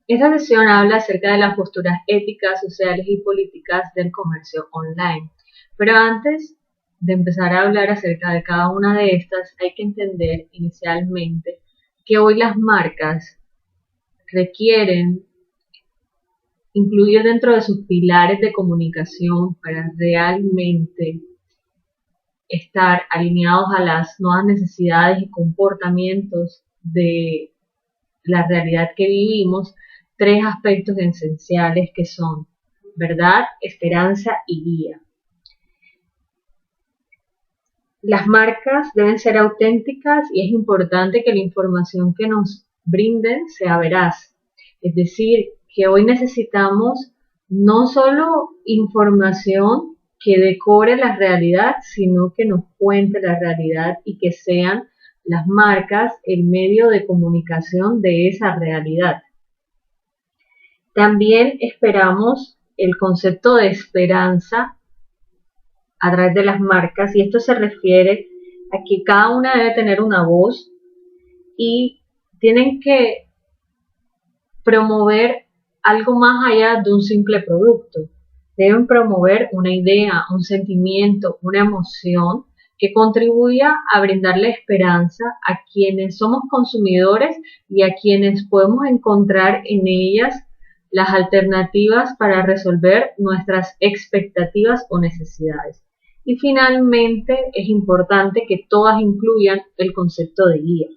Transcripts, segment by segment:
Esta sesión habla acerca de las posturas éticas, sociales y políticas del comercio online. Pero antes de empezar a hablar acerca de cada una de estas, hay que entender inicialmente que hoy las marcas requieren incluir dentro de sus pilares de comunicación para realmente estar alineados a las nuevas necesidades y comportamientos de la realidad que vivimos, tres aspectos esenciales que son verdad, esperanza y guía. Las marcas deben ser auténticas y es importante que la información que nos brinden sea veraz. Es decir, que hoy necesitamos no solo información que decore la realidad, sino que nos cuente la realidad y que sean las marcas el medio de comunicación de esa realidad. También esperamos el concepto de esperanza a través de las marcas, y esto se refiere a que cada una debe tener una voz y tienen que promover algo más allá de un simple producto. Deben promover una idea, un sentimiento, una emoción que contribuya a brindarle esperanza a quienes somos consumidores y a quienes podemos encontrar en ellas las alternativas para resolver nuestras expectativas o necesidades. Y finalmente es importante que todas incluyan el concepto de guía,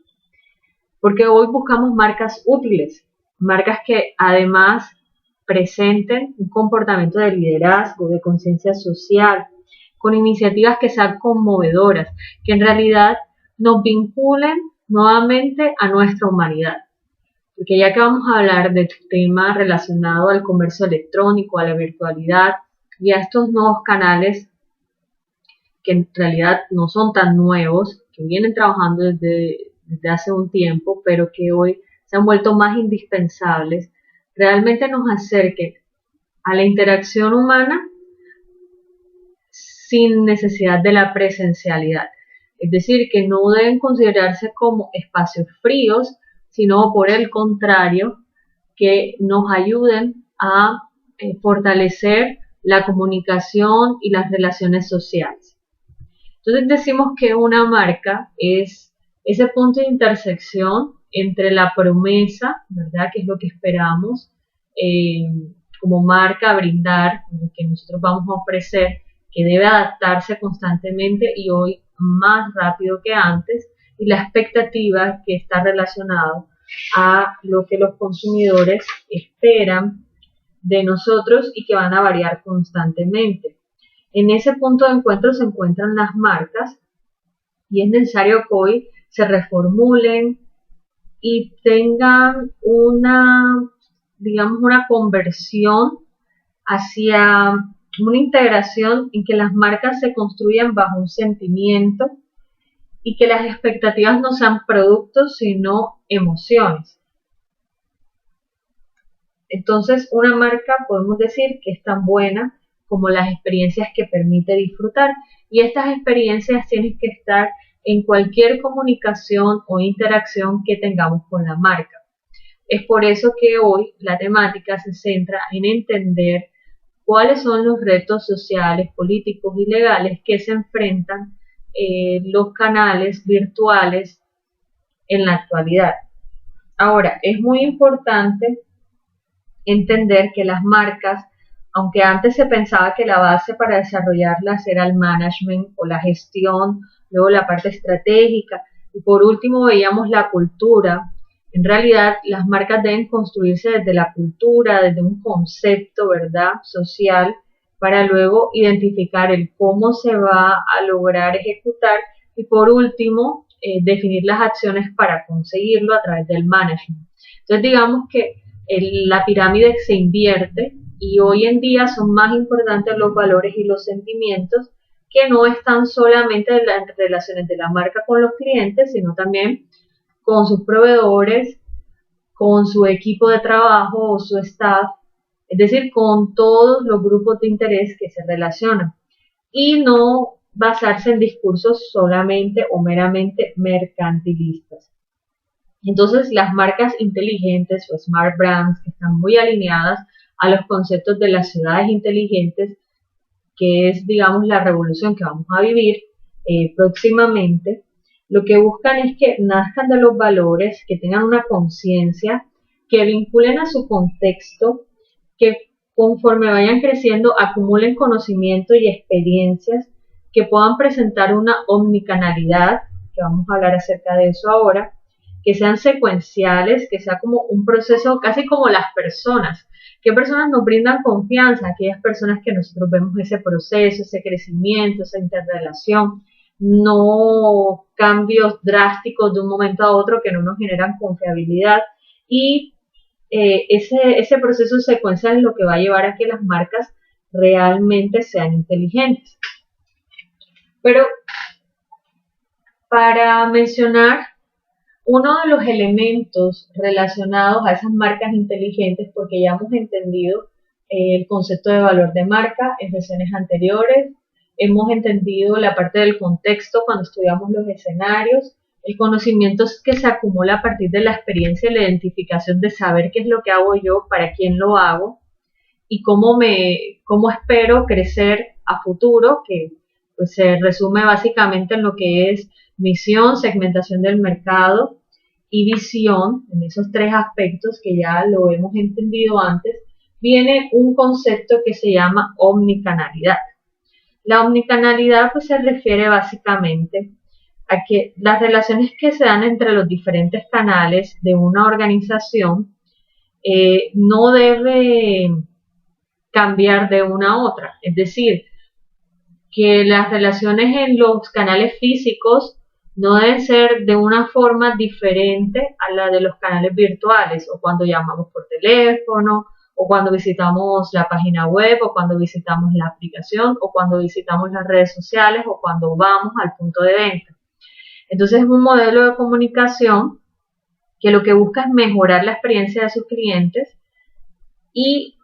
porque hoy buscamos marcas útiles, marcas que además presenten un comportamiento de liderazgo, de conciencia social, con iniciativas que sean conmovedoras, que en realidad nos vinculen nuevamente a nuestra humanidad. Porque ya que vamos a hablar del tema relacionado al comercio electrónico, a la virtualidad y a estos nuevos canales que en realidad no son tan nuevos, que vienen trabajando desde hace un tiempo, pero que hoy se han vuelto más indispensables, realmente nos acerquen a la interacción humana sin necesidad de la presencialidad. Es decir, que no deben considerarse como espacios fríos, sino por el contrario, que nos ayuden a fortalecer la comunicación y las relaciones sociales. Entonces decimos que una marca es ese punto de intersección entre la promesa, ¿verdad? Que es lo que esperamos como marca brindar, lo que nosotros vamos a ofrecer, que debe adaptarse constantemente y hoy más rápido que antes, y la expectativa que está relacionada a lo que los consumidores esperan de nosotros y que van a variar constantemente. En ese punto de encuentro se encuentran las marcas y es necesario que hoy se reformulen y tengan digamos, una conversión hacia una integración en que las marcas se construyan bajo un sentimiento y que las expectativas no sean productos, sino emociones. Entonces, una marca podemos decir que es tan buena como las experiencias que permite disfrutar, y estas experiencias tienen que estar en cualquier comunicación o interacción que tengamos con la marca. Es por eso que hoy la temática se centra en entender cuáles son los retos sociales, políticos y legales que se enfrentan los canales virtuales en la actualidad. Ahora, es muy importante entender que las marcas, aunque antes se pensaba que la base para desarrollarlas era el management o la gestión, luego la parte estratégica y por último veíamos la cultura, en realidad las marcas deben construirse desde la cultura, desde un concepto, ¿verdad?, social, para luego identificar el cómo se va a lograr ejecutar y por último definir las acciones para conseguirlo a través del management. Entonces digamos que la pirámide se invierte y hoy en día son más importantes los valores y los sentimientos, que no están solamente en las relaciones de la marca con los clientes, sino también con sus proveedores, con su equipo de trabajo o su staff, es decir, con todos los grupos de interés que se relacionan, y no basarse en discursos solamente o meramente mercantilistas. Entonces, las marcas inteligentes o smart brands que están muy alineadas a los conceptos de las ciudades inteligentes, que es, digamos, la revolución que vamos a vivir próximamente, lo que buscan es que nazcan de los valores, que tengan una conciencia, que vinculen a su contexto, que conforme vayan creciendo acumulen conocimiento y experiencias, que puedan presentar una omnicanalidad, que vamos a hablar acerca de eso ahora, que sean secuenciales, que sea como un proceso casi como las personas. ¿Qué personas nos brindan confianza? Aquellas personas que nosotros vemos ese proceso, ese crecimiento, esa interrelación, no cambios drásticos de un momento a otro que no nos generan confiabilidad. Y ese proceso secuencial es lo que va a llevar a que las marcas realmente sean inteligentes. Pero para mencionar uno de los elementos relacionados a esas marcas inteligentes, porque ya hemos entendido el concepto de valor de marca en sesiones anteriores, hemos entendido la parte del contexto cuando estudiamos los escenarios, el conocimiento que se acumula a partir de la experiencia y la identificación de saber qué es lo que hago yo, para quién lo hago y cómo espero crecer a futuro, que pues, se resume básicamente en lo que es misión, segmentación del mercado y visión. En esos tres aspectos que ya lo hemos entendido antes, viene un concepto que se llama omnicanalidad. La omnicanalidad pues, se refiere básicamente a que las relaciones que se dan entre los diferentes canales de una organización no debe cambiar de una a otra. Es decir, que las relaciones en los canales físicos no deben ser de una forma diferente a la de los canales virtuales, o cuando llamamos por teléfono, o cuando visitamos la página web, o cuando visitamos la aplicación, o cuando visitamos las redes sociales, o cuando vamos al punto de venta. Entonces es un modelo de comunicación que lo que busca es mejorar la experiencia de sus clientes y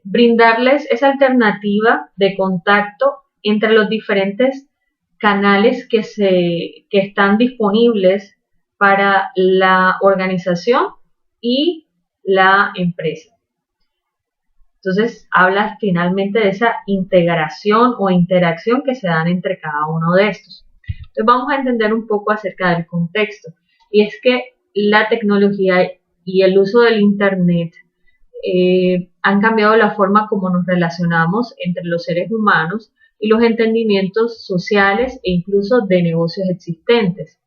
brindarles esa alternativa de contacto entre los diferentes canales que están disponibles para la organización y la empresa. Entonces, habla finalmente de esa integración o interacción que se dan entre cada uno de estos. Entonces, vamos a entender un poco acerca del contexto. Y es que la tecnología y el uso del Internet han cambiado la forma como nos relacionamos entre los seres humanos y los entendimientos sociales e incluso de negocios existentes.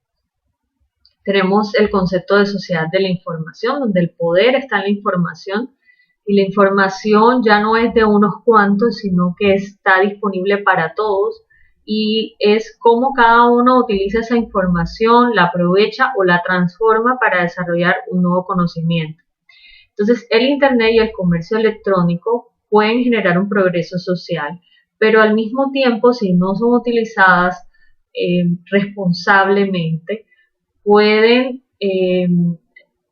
Tenemos el concepto de sociedad de la información, donde el poder está en la información y la información ya no es de unos cuantos, sino que está disponible para todos y es cómo cada uno utiliza esa información, la aprovecha o la transforma para desarrollar un nuevo conocimiento. Entonces, el Internet y el comercio electrónico pueden generar un progreso social, pero al mismo tiempo, si no son utilizadas responsablemente, pueden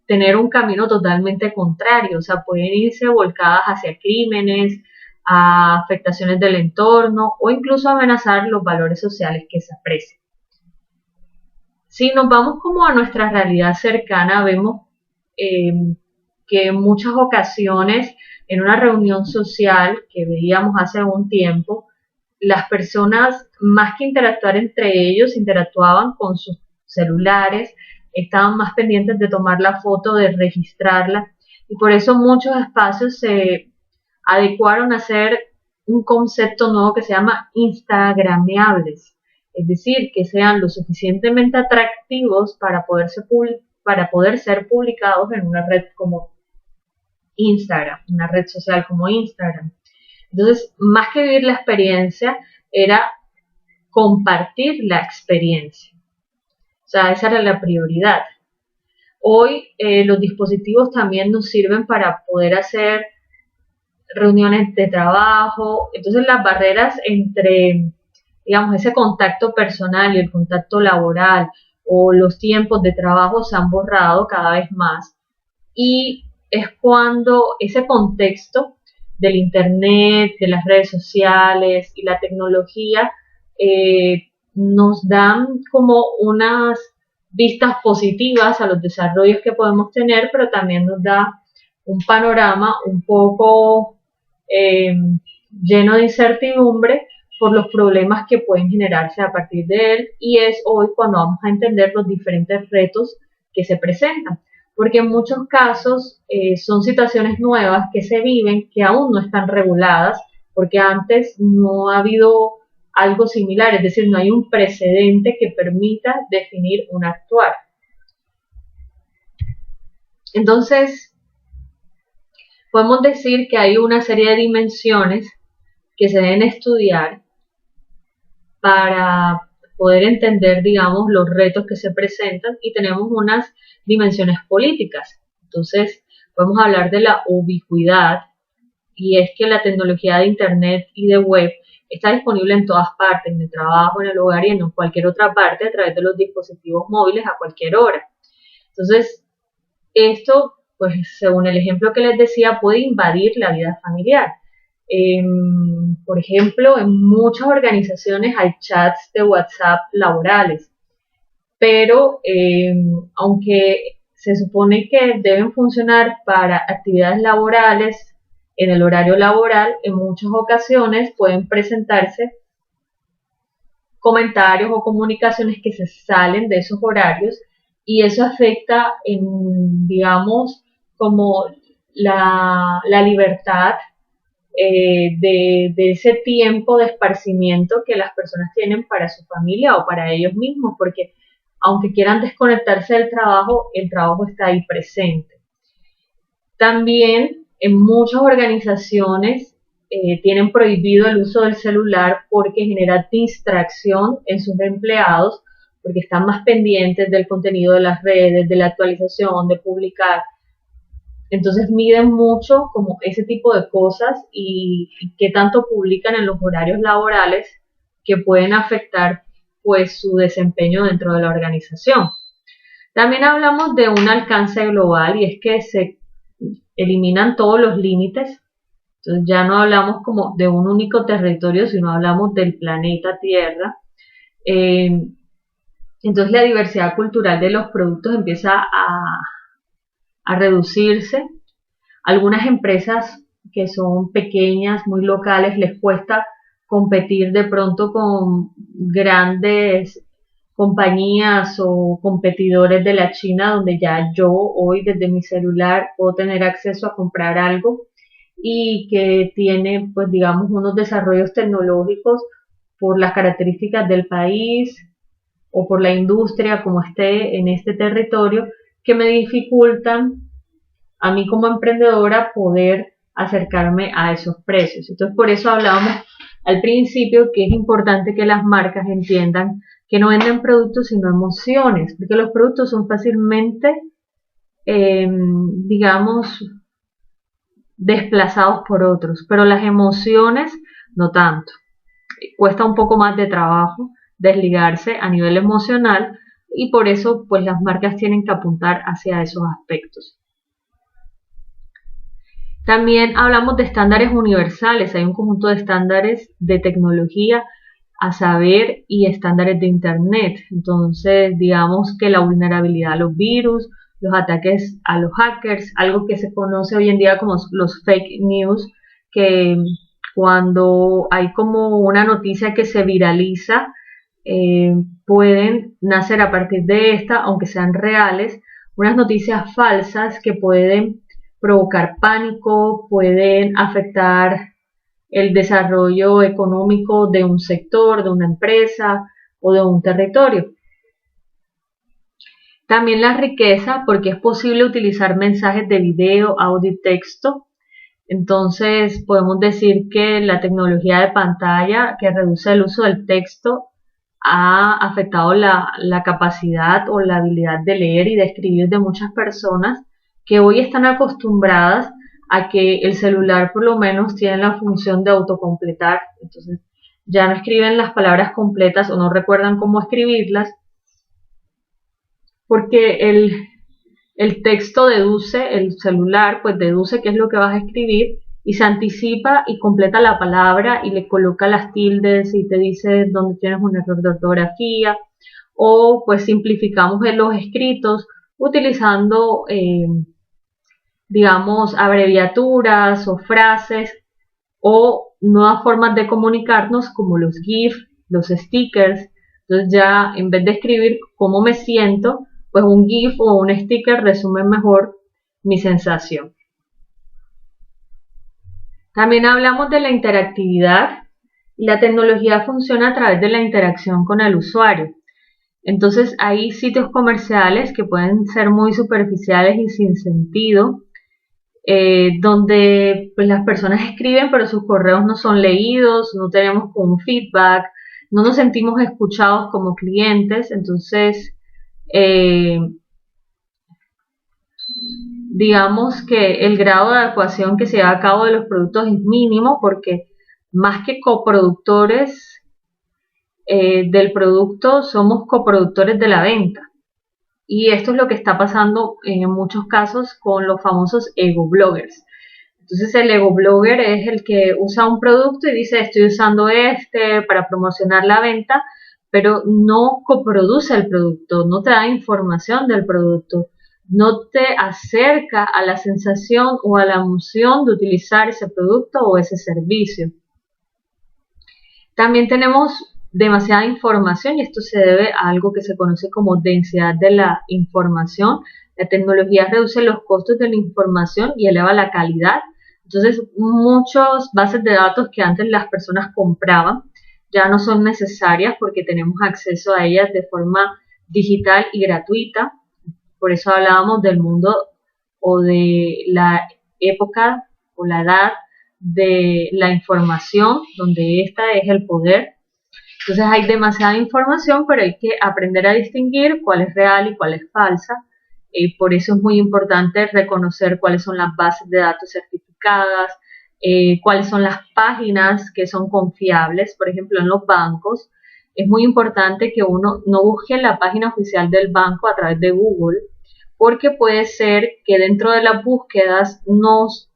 tener un camino totalmente contrario, o sea, pueden irse volcadas hacia crímenes, a afectaciones del entorno o incluso amenazar los valores sociales que se aprecian. Si nos vamos como a nuestra realidad cercana, vemos que en muchas ocasiones en una reunión social que veíamos hace un tiempo, las personas más que interactuar entre ellos, interactuaban con sus celulares, estaban más pendientes de tomar la foto, de registrarla, y por eso muchos espacios se adecuaron a hacer un concepto nuevo que se llama instagrameables, es decir, que sean lo suficientemente atractivos para poder ser publicados en una red como Instagram, una red social como Instagram. Entonces, más que vivir la experiencia, era compartir la experiencia. O sea, esa era la prioridad. Hoy los dispositivos también nos sirven para poder hacer reuniones de trabajo. Entonces, las barreras entre, digamos, ese contacto personal y el contacto laboral o los tiempos de trabajo se han borrado cada vez más. Y es cuando ese contexto del Internet, de las redes sociales y la tecnología nos dan como unas vistas positivas a los desarrollos que podemos tener, pero también nos da un panorama un poco lleno de incertidumbre por los problemas que pueden generarse a partir de él, y es hoy cuando vamos a entender los diferentes retos que se presentan, porque en muchos casos son situaciones nuevas que se viven que aún no están reguladas, porque antes no ha habido algo similar, es decir, no hay un precedente que permita definir un actuar. Entonces, podemos decir que hay una serie de dimensiones que se deben estudiar para poder entender, digamos, los retos que se presentan, y tenemos unas dimensiones políticas. Entonces, podemos hablar de la ubicuidad, y es que la tecnología de Internet y de web está disponible en todas partes, en el trabajo, en el hogar y en cualquier otra parte a través de los dispositivos móviles a cualquier hora. Entonces, esto, pues según el ejemplo que les decía, puede invadir la vida familiar. Por ejemplo, en muchas organizaciones hay chats de WhatsApp laborales, pero aunque se supone que deben funcionar para actividades laborales en el horario laboral, en muchas ocasiones pueden presentarse comentarios o comunicaciones que se salen de esos horarios, y eso afecta en, digamos, como la libertad de ese tiempo de esparcimiento que las personas tienen para su familia o para ellos mismos, porque aunque quieran desconectarse del trabajo, el trabajo está ahí presente. También en muchas organizaciones tienen prohibido el uso del celular porque genera distracción en sus empleados, porque están más pendientes del contenido de las redes, de la actualización, de publicar. Entonces miden mucho como ese tipo de cosas y qué tanto publican en los horarios laborales, que pueden afectar pues su desempeño dentro de la organización. También hablamos de un alcance global, y es que se eliminan todos los límites. Entonces ya no hablamos como de un único territorio, sino hablamos del planeta Tierra. Entonces la diversidad cultural de los productos empieza a reducirse. Algunas empresas que son pequeñas, muy locales, les cuesta competir de pronto con grandes compañías o competidores de la China, donde ya yo hoy desde mi celular puedo tener acceso a comprar algo y que tiene, pues digamos, unos desarrollos tecnológicos por las características del país o por la industria como esté en este territorio, que me dificultan a mí como emprendedora poder acercarme a esos precios. Entonces, por eso hablábamos al principio que es importante que las marcas entiendan que no venden productos sino emociones, porque los productos son fácilmente, digamos, desplazados por otros, pero las emociones no tanto. Cuesta un poco más de trabajo desligarse a nivel emocional, y por eso pues las marcas tienen que apuntar hacia esos aspectos. También hablamos de estándares universales. Hay un conjunto de estándares de tecnología, a saber, y estándares de Internet. Entonces, digamos que la vulnerabilidad a los virus, los ataques a los hackers, algo que se conoce hoy en día como los fake news, que cuando hay como una noticia que se viraliza, pueden nacer a partir de esta, aunque sean reales, unas noticias falsas que pueden provocar pánico, pueden afectar el desarrollo económico de un sector, de una empresa o de un territorio. También la riqueza, porque es posible utilizar mensajes de video, audio y texto. Entonces podemos decir que la tecnología de pantalla que reduce el uso del texto ha afectado la capacidad o la habilidad de leer y de escribir de muchas personas, que hoy están acostumbradas a que el celular por lo menos tiene la función de autocompletar. Entonces ya no escriben las palabras completas o no recuerdan cómo escribirlas, porque el texto deduce, el celular pues deduce qué es lo que vas a escribir y se anticipa y completa la palabra y le coloca las tildes y te dice dónde tienes un error de ortografía o pues simplificamos los escritos utilizando digamos abreviaturas o frases o nuevas formas de comunicarnos como los GIF, los stickers. Entonces ya en vez de escribir cómo me siento, pues un GIF o un sticker resume mejor mi sensación. También hablamos de la interactividad. La tecnología funciona a través de la interacción con el usuario. Entonces hay sitios comerciales que pueden ser muy superficiales y sin sentido, donde pues, las personas escriben pero sus correos no son leídos, no tenemos un feedback, no nos sentimos escuchados como clientes. Entonces digamos que el grado de adecuación que se lleva a cabo de los productos es mínimo, porque más que coproductores del producto, somos coproductores de la venta. Y esto es lo que está pasando en muchos casos con los famosos ego bloggers. Entonces el ego blogger es el que usa un producto y dice estoy usando este para promocionar la venta, pero no coproduce el producto, no te da información del producto, no te acerca a la sensación o a la emoción de utilizar ese producto o ese servicio. También tenemos demasiada información y esto se debe a algo que se conoce como densidad de la información. La tecnología reduce los costos de la información y eleva la calidad. Entonces, muchas bases de datos que antes las personas compraban ya no son necesarias porque tenemos acceso a ellas de forma digital y gratuita. Por eso hablábamos del mundo o de la época o la edad de la información, donde esta es el poder. Entonces hay demasiada información, pero hay que aprender a distinguir cuál es real y cuál es falsa. Por eso es muy importante reconocer cuáles son las bases de datos certificadas, cuáles son las páginas que son confiables. Por ejemplo, en los bancos es muy importante que uno no busque la página oficial del banco a través de Google, porque puede ser que dentro de las búsquedas nos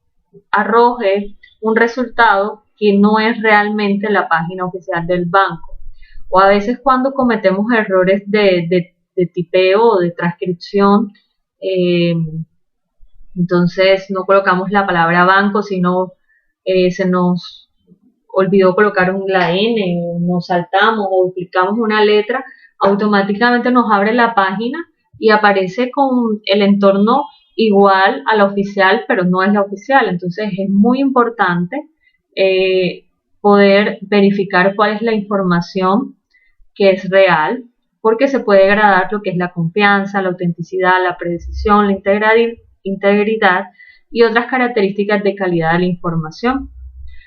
arroje un resultado que no es realmente la página oficial del banco. O a veces cuando cometemos errores de tipeo o de transcripción, entonces no colocamos la palabra banco, sino se nos olvidó colocar la N, o nos saltamos o duplicamos una letra, automáticamente nos abre la página y aparece con el entorno igual a la oficial, pero no es la oficial. Entonces es muy importante poder verificar cuál es la información que es real, porque se puede degradar lo que es la confianza, la autenticidad, la precisión, la integridad y otras características de calidad de la información.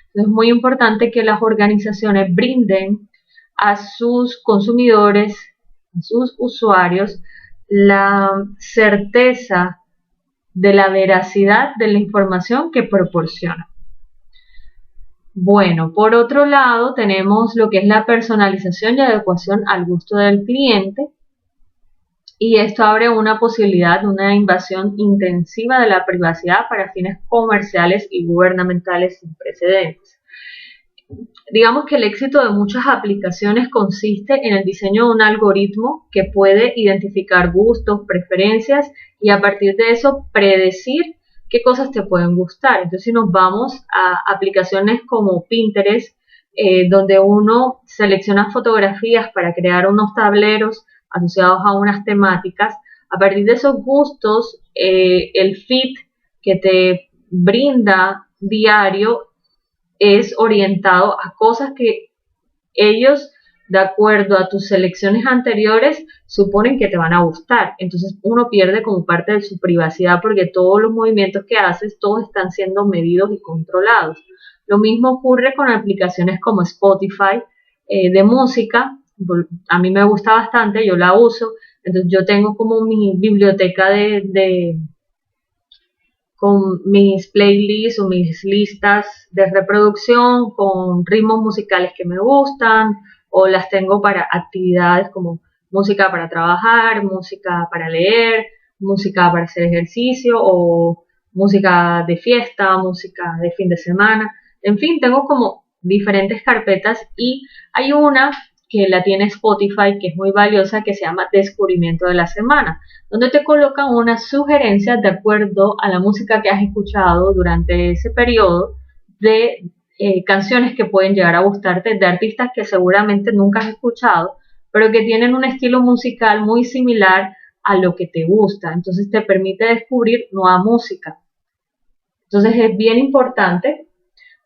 Entonces es muy importante que las organizaciones brinden a sus consumidores, a sus usuarios, la certeza de la veracidad de la información que proporciona. Bueno, por otro lado tenemos lo que es la personalización y adecuación al gusto del cliente, y esto abre una posibilidad de una invasión intensiva de la privacidad para fines comerciales y gubernamentales sin precedentes. Digamos que el éxito de muchas aplicaciones consiste en el diseño de un algoritmo que puede identificar gustos, preferencias y a partir de eso predecir qué cosas te pueden gustar. Entonces, si nos vamos a aplicaciones como Pinterest, donde uno selecciona fotografías para crear unos tableros asociados a unas temáticas, a partir de esos gustos, el feed que te brinda diario es orientado a cosas que ellos, de acuerdo a tus selecciones anteriores, suponen que te van a gustar. Entonces uno pierde como parte de su privacidad porque todos los movimientos que haces, todos están siendo medidos y controlados. Lo mismo ocurre con aplicaciones como Spotify de música. A mí me gusta bastante, yo la uso. Entonces yo tengo como mi biblioteca con mis playlists o mis listas de reproducción con ritmos musicales que me gustan, o las tengo para actividades como música para trabajar, música para leer, música para hacer ejercicio o música de fiesta, música de fin de semana. En fin, tengo como diferentes carpetas y hay una que la tiene Spotify, que es muy valiosa, que se llama Descubrimiento de la Semana, donde te colocan unas sugerencias de acuerdo a la música que has escuchado durante ese periodo de canciones que pueden llegar a gustarte de artistas que seguramente nunca has escuchado, pero que tienen un estilo musical muy similar a lo que te gusta. Entonces te permite descubrir nueva música. Entonces es bien importante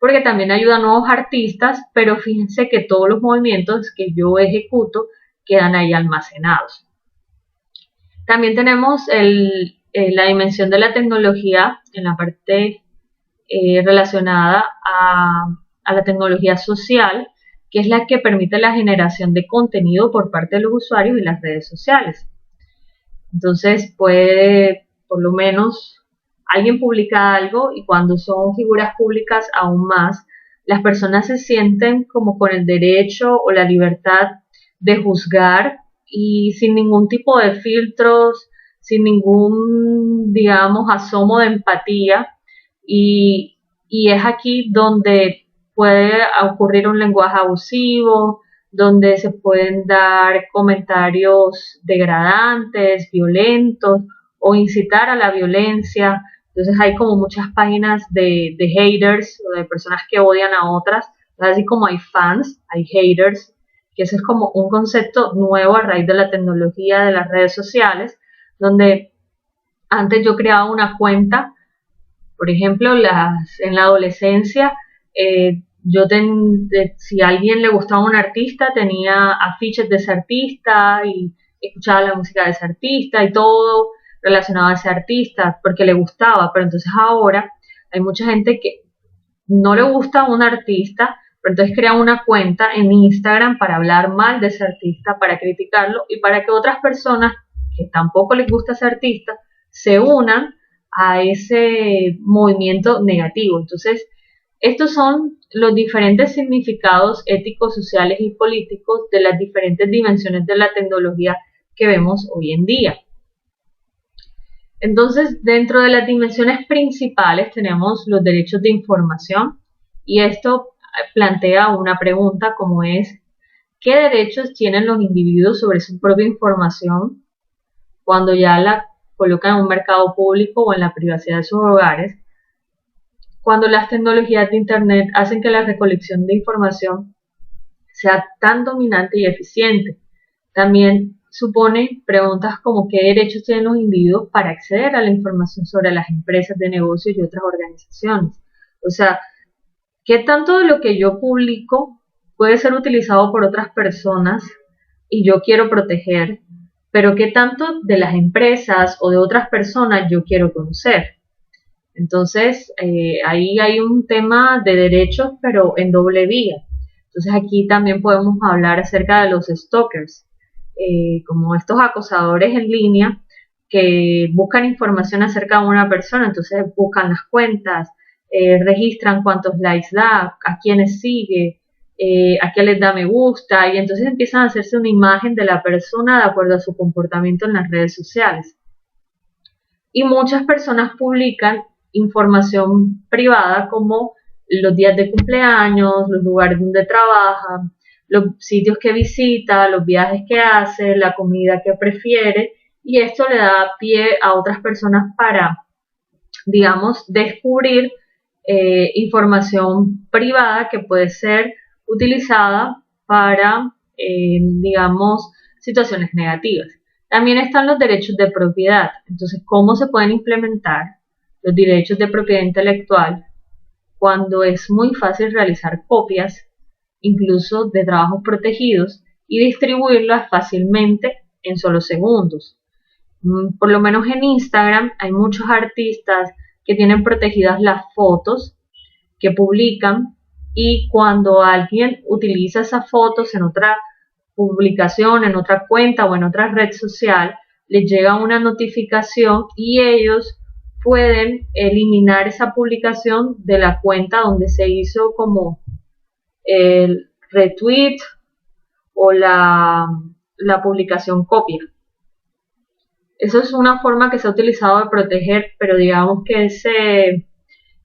porque también ayuda a nuevos artistas, pero fíjense que todos los movimientos que yo ejecuto quedan ahí almacenados. También tenemos la dimensión de la tecnología en la parte relacionada a la tecnología social, que es la que permite la generación de contenido por parte de los usuarios y las redes sociales. Entonces puede, por lo menos, alguien publica algo y cuando son figuras públicas aún más, las personas se sienten como con el derecho o la libertad de juzgar y sin ningún tipo de filtros, sin ningún, digamos, asomo de empatía. Y es aquí donde puede ocurrir un lenguaje abusivo, donde se pueden dar comentarios degradantes, violentos o incitar a la violencia. Entonces hay como muchas páginas de haters o de personas que odian a otras, así como hay fans, hay haters, que eso es como un concepto nuevo a raíz de la tecnología de las redes sociales, donde antes yo creaba una cuenta, por ejemplo, en la adolescencia, si a alguien le gustaba un artista, tenía afiches de ese artista y escuchaba la música de ese artista y todo relacionado a ese artista porque le gustaba, pero entonces ahora hay mucha gente que no le gusta a un artista, pero entonces crea una cuenta en Instagram para hablar mal de ese artista, para criticarlo y para que otras personas que tampoco les gusta ese artista se unan a ese movimiento negativo. Entonces, estos son los diferentes significados éticos, sociales y políticos de las diferentes dimensiones de la tecnología que vemos hoy en día. Entonces, dentro de las dimensiones principales tenemos los derechos de información y esto plantea una pregunta como es, ¿qué derechos tienen los individuos sobre su propia información cuando ya la colocan en un mercado público o en la privacidad de sus hogares? Cuando las tecnologías de Internet hacen que la recolección de información sea tan dominante y eficiente. También supone preguntas como qué derechos tienen los individuos para acceder a la información sobre las empresas de negocios y otras organizaciones. O sea, ¿qué tanto de lo que yo publico puede ser utilizado por otras personas y yo quiero proteger? Pero ¿qué tanto de las empresas o de otras personas yo quiero conocer? Entonces, ahí hay un tema de derechos, pero en doble vía. Entonces, aquí también podemos hablar acerca de los stalkers, como estos acosadores en línea que buscan información acerca de una persona, entonces buscan las cuentas, registran cuántos likes da, a quiénes sigue, a qué les da me gusta, y entonces empiezan a hacerse una imagen de la persona de acuerdo a su comportamiento en las redes sociales. Y muchas personas publican información privada como los días de cumpleaños, los lugares donde trabaja, los sitios que visita, los viajes que hace, la comida que prefiere, y esto le da pie a otras personas para, digamos, descubrir información privada que puede ser utilizada para, digamos, situaciones negativas. También están los derechos de propiedad. Entonces, ¿cómo se pueden implementar los derechos de propiedad intelectual cuando es muy fácil realizar copias, incluso de trabajos protegidos, y distribuirlas fácilmente en solo segundos? Por lo menos en Instagram hay muchos artistas que tienen protegidas las fotos que publican y cuando alguien utiliza esas fotos en otra publicación, en otra cuenta o en otra red social, les llega una notificación y ellos pueden eliminar esa publicación de la cuenta donde se hizo como el retweet o la publicación copia. Eso es una forma que se ha utilizado de proteger, pero digamos que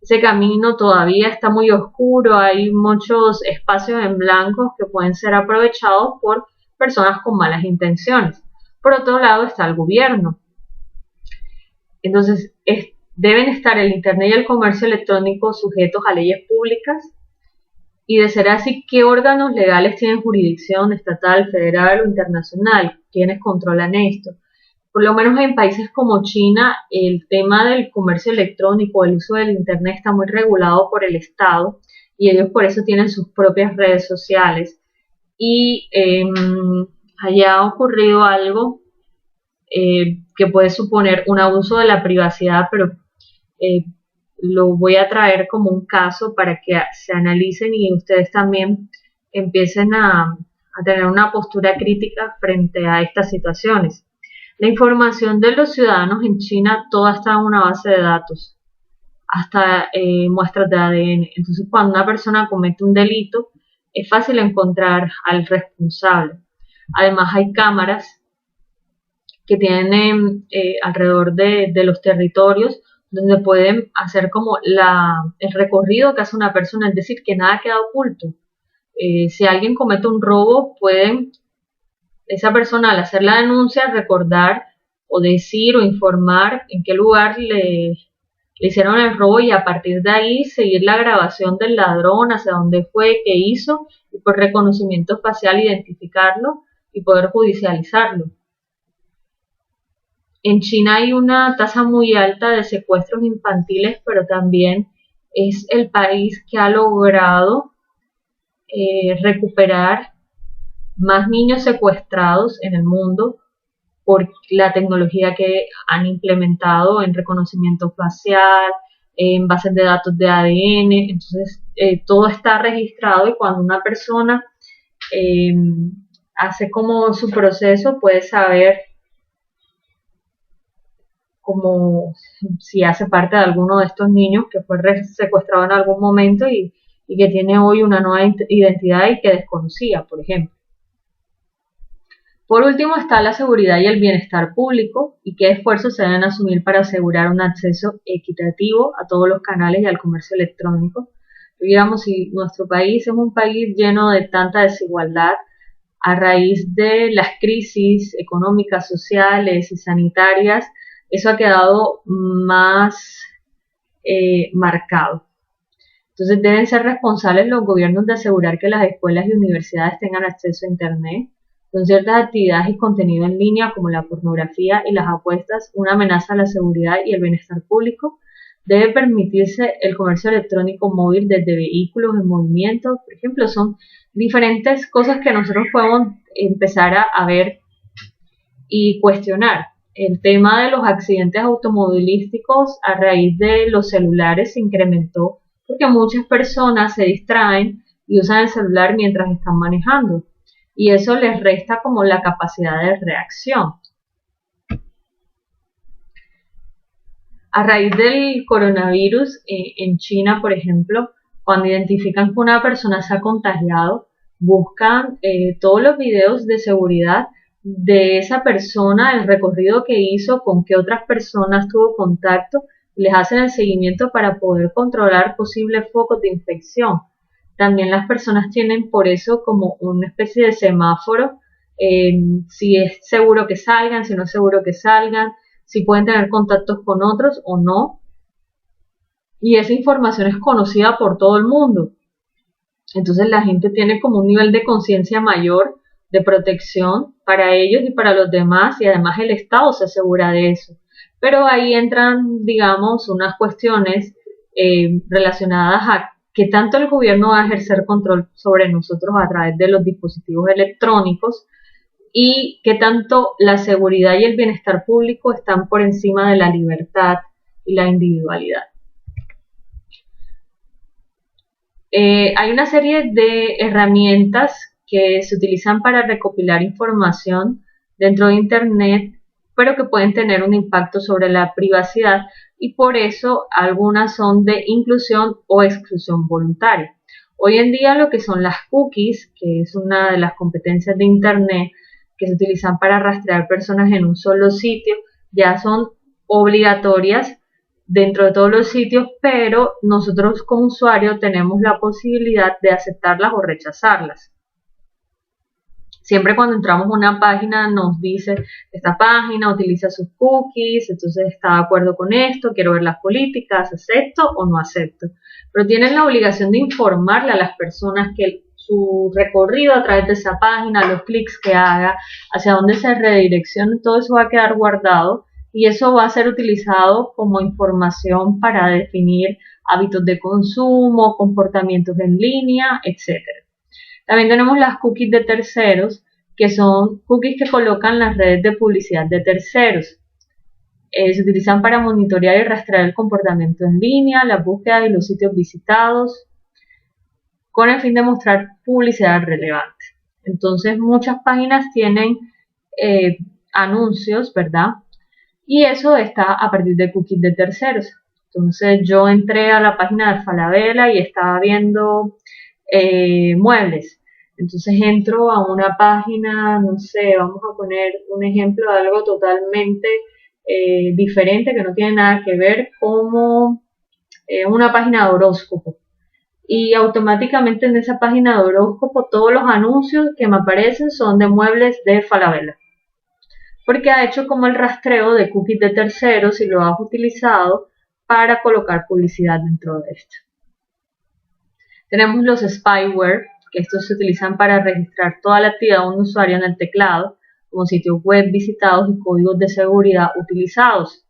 Ese camino todavía está muy oscuro, hay muchos espacios en blanco que pueden ser aprovechados por personas con malas intenciones. Por otro lado está el gobierno. Entonces, deben estar el Internet y el comercio electrónico sujetos a leyes públicas y de ser así, ¿qué órganos legales tienen jurisdicción estatal, federal o internacional? ¿Quiénes controlan esto? Por lo menos en países como China, el tema del comercio electrónico, el uso del Internet está muy regulado por el Estado y ellos por eso tienen sus propias redes sociales. Y allá ha ocurrido algo que puede suponer un abuso de la privacidad, pero lo voy a traer como un caso para que se analicen y ustedes también empiecen a tener una postura crítica frente a estas situaciones. La información de los ciudadanos en China toda está en una base de datos, hasta muestras de ADN. Entonces, cuando una persona comete un delito, es fácil encontrar al responsable. Además, hay cámaras que tienen alrededor de los territorios donde pueden hacer como el recorrido que hace una persona, es decir, que nada queda oculto. Si alguien comete un robo, pueden esa persona al hacer la denuncia recordar o decir o informar en qué lugar le hicieron el robo y a partir de ahí seguir la grabación del ladrón, hacia dónde fue, qué hizo y por reconocimiento facial identificarlo y poder judicializarlo. En China hay una tasa muy alta de secuestros infantiles, pero también es el país que ha logrado recuperar más niños secuestrados en el mundo por la tecnología que han implementado en reconocimiento facial, en bases de datos de ADN. Entonces, todo está registrado y cuando una persona hace como su proceso, puede saber como si hace parte de alguno de estos niños que fue secuestrado en algún momento y que tiene hoy una nueva identidad y que desconocía, por ejemplo. Por último está la seguridad y el bienestar público y qué esfuerzos se deben asumir para asegurar un acceso equitativo a todos los canales y al comercio electrónico. Digamos, si nuestro país es un país lleno de tanta desigualdad a raíz de las crisis económicas, sociales y sanitarias, eso ha quedado más marcado. Entonces deben ser responsables los gobiernos de asegurar que las escuelas y universidades tengan acceso a Internet, con ciertas actividades y contenido en línea como la pornografía y las apuestas, una amenaza a la seguridad y el bienestar público. Debe permitirse el comercio electrónico móvil desde vehículos en movimiento, por ejemplo, son diferentes cosas que nosotros podemos empezar a ver y cuestionar. El tema de los accidentes automovilísticos a raíz de los celulares se incrementó porque muchas personas se distraen y usan el celular mientras están manejando y eso les resta como la capacidad de reacción. A raíz del coronavirus, en China, por ejemplo, cuando identifican que una persona se ha contagiado, buscan todos los videos de seguridad de esa persona, el recorrido que hizo, con qué otras personas tuvo contacto, les hacen el seguimiento para poder controlar posibles focos de infección. También las personas tienen por eso como una especie de semáforo, si es seguro que salgan, si no es seguro que salgan, si pueden tener contactos con otros o no. Y esa información es conocida por todo el mundo. Entonces la gente tiene como un nivel de conciencia mayor de protección para ellos y para los demás y además el Estado se asegura de eso. Pero ahí entran, digamos, unas cuestiones relacionadas a qué tanto el gobierno va a ejercer control sobre nosotros a través de los dispositivos electrónicos y qué tanto la seguridad y el bienestar público están por encima de la libertad y la individualidad. Hay una serie de herramientas que se utilizan para recopilar información dentro de Internet, pero que pueden tener un impacto sobre la privacidad y por eso algunas son de inclusión o exclusión voluntaria. Hoy en día lo que son las cookies, que es una de las competencias de Internet que se utilizan para rastrear personas en un solo sitio, ya son obligatorias dentro de todos los sitios, pero nosotros como usuario tenemos la posibilidad de aceptarlas o rechazarlas. Siempre cuando entramos a una página nos dice, esta página utiliza sus cookies, entonces está de acuerdo con esto, quiero ver las políticas, acepto o no acepto. Pero tienen la obligación de informarle a las personas que su recorrido a través de esa página, los clics que haga, hacia dónde se redirecciona, todo eso va a quedar guardado y eso va a ser utilizado como información para definir hábitos de consumo, comportamientos en línea, etc. También tenemos las cookies de terceros, que son cookies que colocan las redes de publicidad de terceros. Se utilizan para monitorear y rastrear el comportamiento en línea, la búsqueda y los sitios visitados, con el fin de mostrar publicidad relevante. Entonces, muchas páginas tienen anuncios, ¿verdad? Y eso está a partir de cookies de terceros. Entonces, yo entré a la página de Falabella y estaba viendo muebles. Entonces entro a una página, no sé, vamos a poner un ejemplo de algo totalmente diferente que no tiene nada que ver, como una página de horóscopo. Y automáticamente en esa página de horóscopo todos los anuncios que me aparecen son de muebles de Falabella. Porque ha hecho como el rastreo de cookies de terceros y lo has utilizado para colocar publicidad dentro de esto. Tenemos los spyware, que estos se utilizan para registrar toda la actividad de un usuario en el teclado, como sitios web visitados y códigos de seguridad utilizados.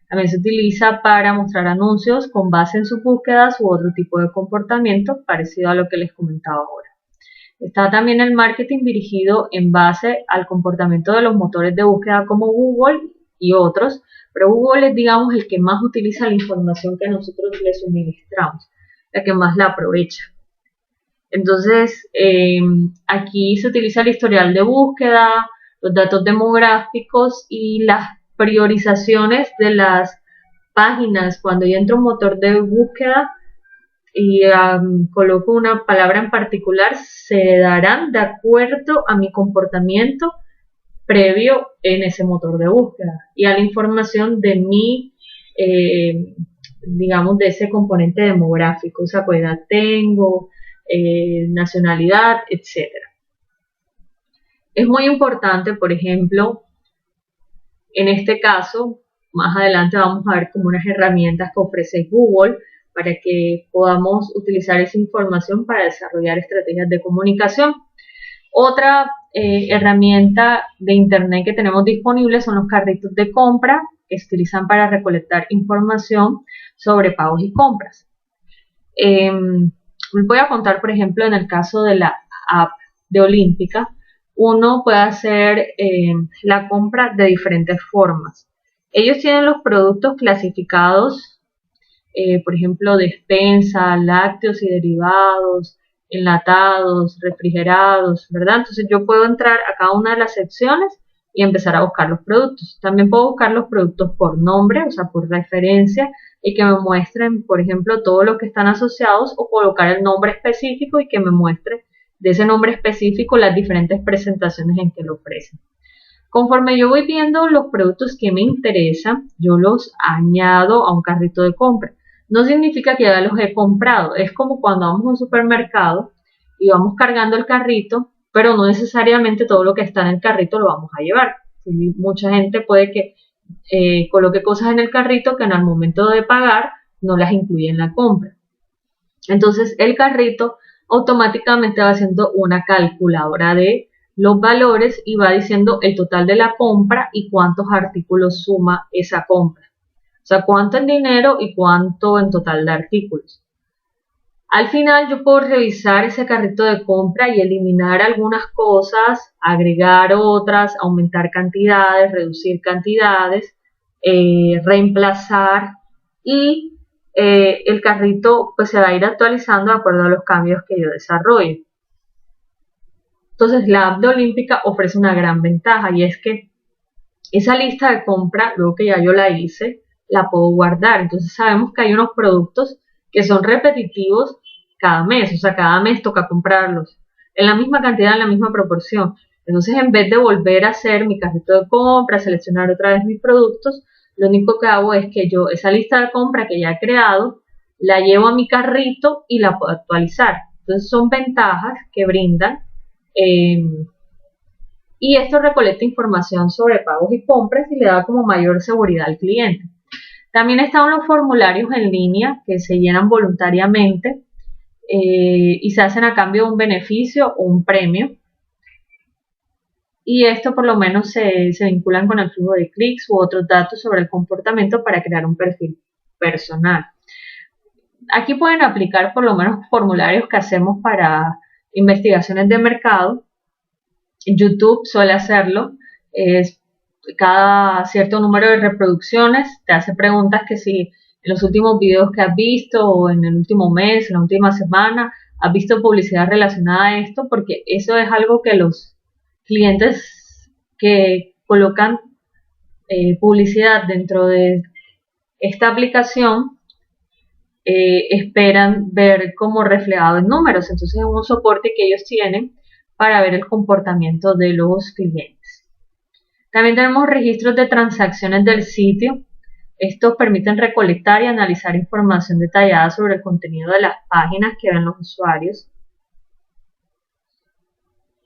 También se utiliza para mostrar anuncios con base en sus búsquedas u otro tipo de comportamiento parecido a lo que les comentaba ahora. Está también el marketing dirigido en base al comportamiento de los motores de búsqueda como Google y otros, pero Google es, digamos, el que más utiliza la información que nosotros le suministramos, la que más la aprovecha. Entonces, aquí se utiliza el historial de búsqueda, los datos demográficos y las priorizaciones de las páginas. Cuando yo entro a un motor de búsqueda y coloco una palabra en particular, se darán de acuerdo a mi comportamiento previo en ese motor de búsqueda y a la información de mi, digamos, de ese componente demográfico, o sea, cuál edad tengo, nacionalidad, etc. Es muy importante, por ejemplo, en este caso, más adelante vamos a ver como unas herramientas que ofrece Google para que podamos utilizar esa información para desarrollar estrategias de comunicación. Otra herramienta de internet que tenemos disponible son los carritos de compra que se utilizan para recolectar información sobre pagos y compras. Voy a contar, por ejemplo, en el caso de la app de Olímpica, uno puede hacer la compra de diferentes formas. Ellos tienen los productos clasificados, por ejemplo, despensa, lácteos y derivados, enlatados, refrigerados, ¿verdad? Entonces yo puedo entrar a cada una de las secciones y empezar a buscar los productos. También puedo buscar los productos por nombre, o sea, por referencia, y que me muestren, por ejemplo, todos los que están asociados, o colocar el nombre específico y que me muestre de ese nombre específico las diferentes presentaciones en que lo ofrecen. Conforme yo voy viendo los productos que me interesan, yo los añado a un carrito de compra. No significa que ya los he comprado, es como cuando vamos a un supermercado y vamos cargando el carrito, pero no necesariamente todo lo que está en el carrito lo vamos a llevar. Mucha gente puede que coloque cosas en el carrito que en el momento de pagar no las incluye en la compra. Entonces el carrito automáticamente va haciendo una calculadora de los valores y va diciendo el total de la compra y cuántos artículos suma esa compra. O sea, cuánto en dinero y cuánto en total de artículos. Al final yo puedo revisar ese carrito de compra y eliminar algunas cosas, agregar otras, aumentar cantidades, reducir cantidades, reemplazar y el carrito pues se va a ir actualizando de acuerdo a los cambios que yo desarrollo. Entonces la app de Olímpica ofrece una gran ventaja y es que esa lista de compra, luego que ya yo la hice, la puedo guardar. Entonces sabemos que hay unos productos que son repetitivos cada mes, o sea, cada mes toca comprarlos en la misma cantidad, en la misma proporción. Entonces, en vez de volver a hacer mi carrito de compra, seleccionar otra vez mis productos, lo único que hago es que yo esa lista de compra que ya he creado, la llevo a mi carrito y la puedo actualizar. Entonces son ventajas que brindan y esto recolecta información sobre pagos y compras y le da como mayor seguridad al cliente. También están los formularios en línea que se llenan voluntariamente y se hacen a cambio de un beneficio o un premio. Y esto por lo menos se vinculan con el flujo de clics u otros datos sobre el comportamiento para crear un perfil personal. Aquí pueden aplicar por lo menos formularios que hacemos para investigaciones de mercado. YouTube suele hacerlo, es cada cierto número de reproducciones, te hace preguntas que si en los últimos videos que has visto o en el último mes, en la última semana, has visto publicidad relacionada a esto, porque eso es algo que los clientes que colocan publicidad dentro de esta aplicación esperan ver como reflejado en números. Entonces es un soporte que ellos tienen para ver el comportamiento de los clientes. También tenemos registros de transacciones del sitio. Estos permiten recolectar y analizar información detallada sobre el contenido de las páginas que ven los usuarios.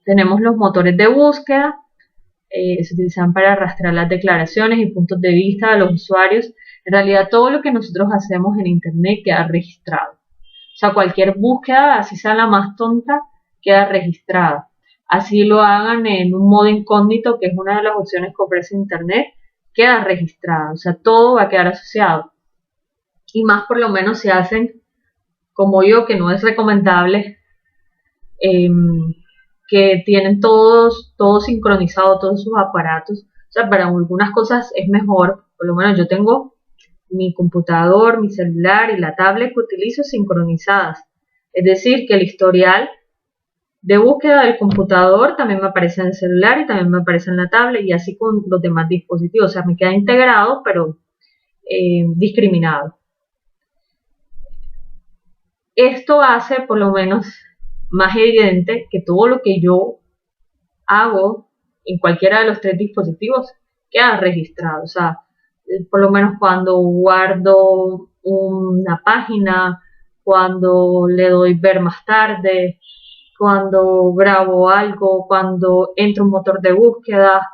Tenemos los motores de búsqueda, se utilizan para rastrear las declaraciones y puntos de vista de los usuarios. En realidad todo lo que nosotros hacemos en internet queda registrado. O sea, cualquier búsqueda, así sea la más tonta, queda registrada. Así lo hagan en un modo incógnito, que es una de las opciones que ofrece internet, queda registrada. O sea, todo va a quedar asociado. Y más por lo menos si hacen como yo, que no es recomendable, que tienen todo sincronizado, todos sus aparatos. O sea, para algunas cosas es mejor, por lo menos yo tengo mi computador, mi celular y la tablet que utilizo sincronizadas. Es decir, que el historial de búsqueda del computador también me aparece en el celular y también me aparece en la tablet y así con los demás dispositivos. O sea, me queda integrado, pero discriminado. Esto hace por lo menos más evidente que todo lo que yo hago en cualquiera de los tres dispositivos queda registrado. O sea, por lo menos cuando guardo una página, cuando le doy ver más tarde, cuando grabo algo, cuando entro un motor de búsqueda,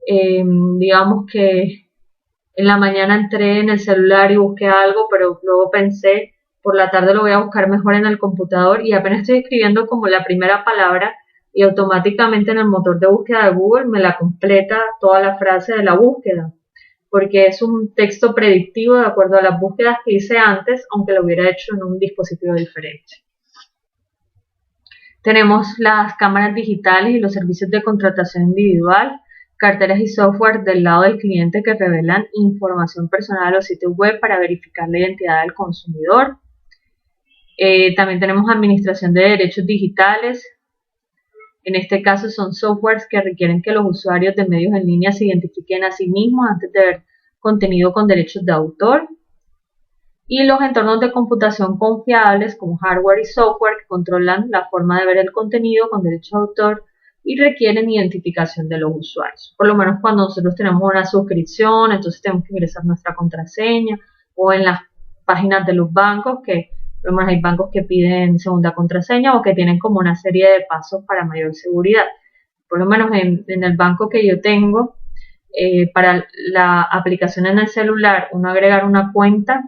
digamos que en la mañana entré en el celular y busqué algo, pero luego pensé, por la tarde lo voy a buscar mejor en el computador y apenas estoy escribiendo como la primera palabra y automáticamente en el motor de búsqueda de Google me la completa toda la frase de la búsqueda, porque es un texto predictivo de acuerdo a las búsquedas que hice antes, aunque lo hubiera hecho en un dispositivo diferente. Tenemos las cámaras digitales y los servicios de contratación individual, carteras y software del lado del cliente que revelan información personal a los sitios web para verificar la identidad del consumidor. También tenemos administración de derechos digitales. En este caso son softwares que requieren que los usuarios de medios en línea se identifiquen a sí mismos antes de ver contenido con derechos de autor. Y los entornos de computación confiables como hardware y software que controlan la forma de ver el contenido con derechos de autor y requieren identificación de los usuarios. Por lo menos cuando nosotros tenemos una suscripción, entonces tenemos que ingresar nuestra contraseña, o en las páginas de los bancos, que por lo menos hay bancos que piden segunda contraseña o que tienen como una serie de pasos para mayor seguridad. Por lo menos en el banco que yo tengo, para la aplicación en el celular, uno agregar una cuenta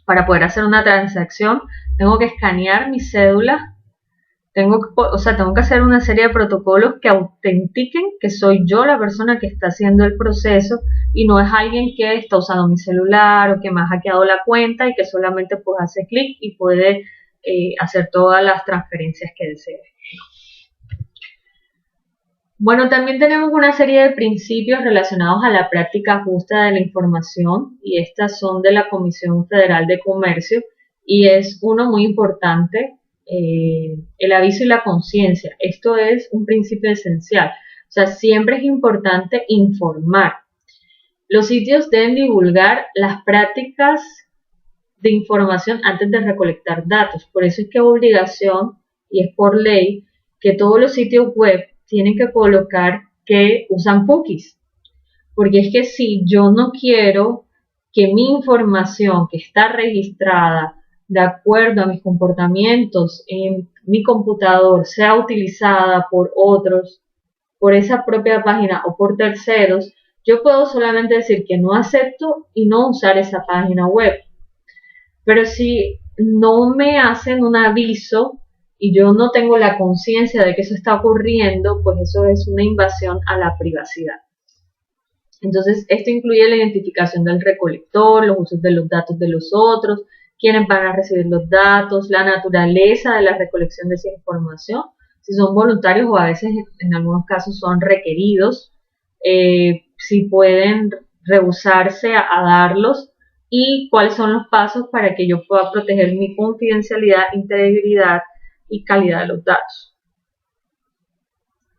para poder hacer una transacción, tengo que escanear mi cédula, tengo que hacer una serie de protocolos que autentiquen que soy yo la persona que está haciendo el proceso y no es alguien que está usando mi celular o que me ha hackeado la cuenta y que solamente pues hace clic y puede hacer todas las transferencias que desee. Bueno, también tenemos una serie de principios relacionados a la práctica justa de la información y estas son de la Comisión Federal de Comercio y es uno muy importante, el aviso y la conciencia. Esto es un principio esencial. O sea, siempre es importante informar. Los sitios deben divulgar las prácticas de información antes de recolectar datos. Por eso es que es obligación y es por ley que todos los sitios web tienen que colocar que usan cookies. Porque es que si yo no quiero que mi información que está registrada de acuerdo a mis comportamientos en mi computador sea utilizada por otros, por esa propia página o por terceros, yo puedo solamente decir que no acepto y no usar esa página web. Pero si no me hacen un aviso y yo no tengo la conciencia de que eso está ocurriendo, pues eso es una invasión a la privacidad. Entonces, esto incluye la identificación del recolector, los usos de los datos de los otros, quiénes van a recibir los datos, la naturaleza de la recolección de esa información, si son voluntarios o a veces en algunos casos son requeridos, si pueden rehusarse a darlos y cuáles son los pasos para que yo pueda proteger mi confidencialidad, integridad y calidad de los datos.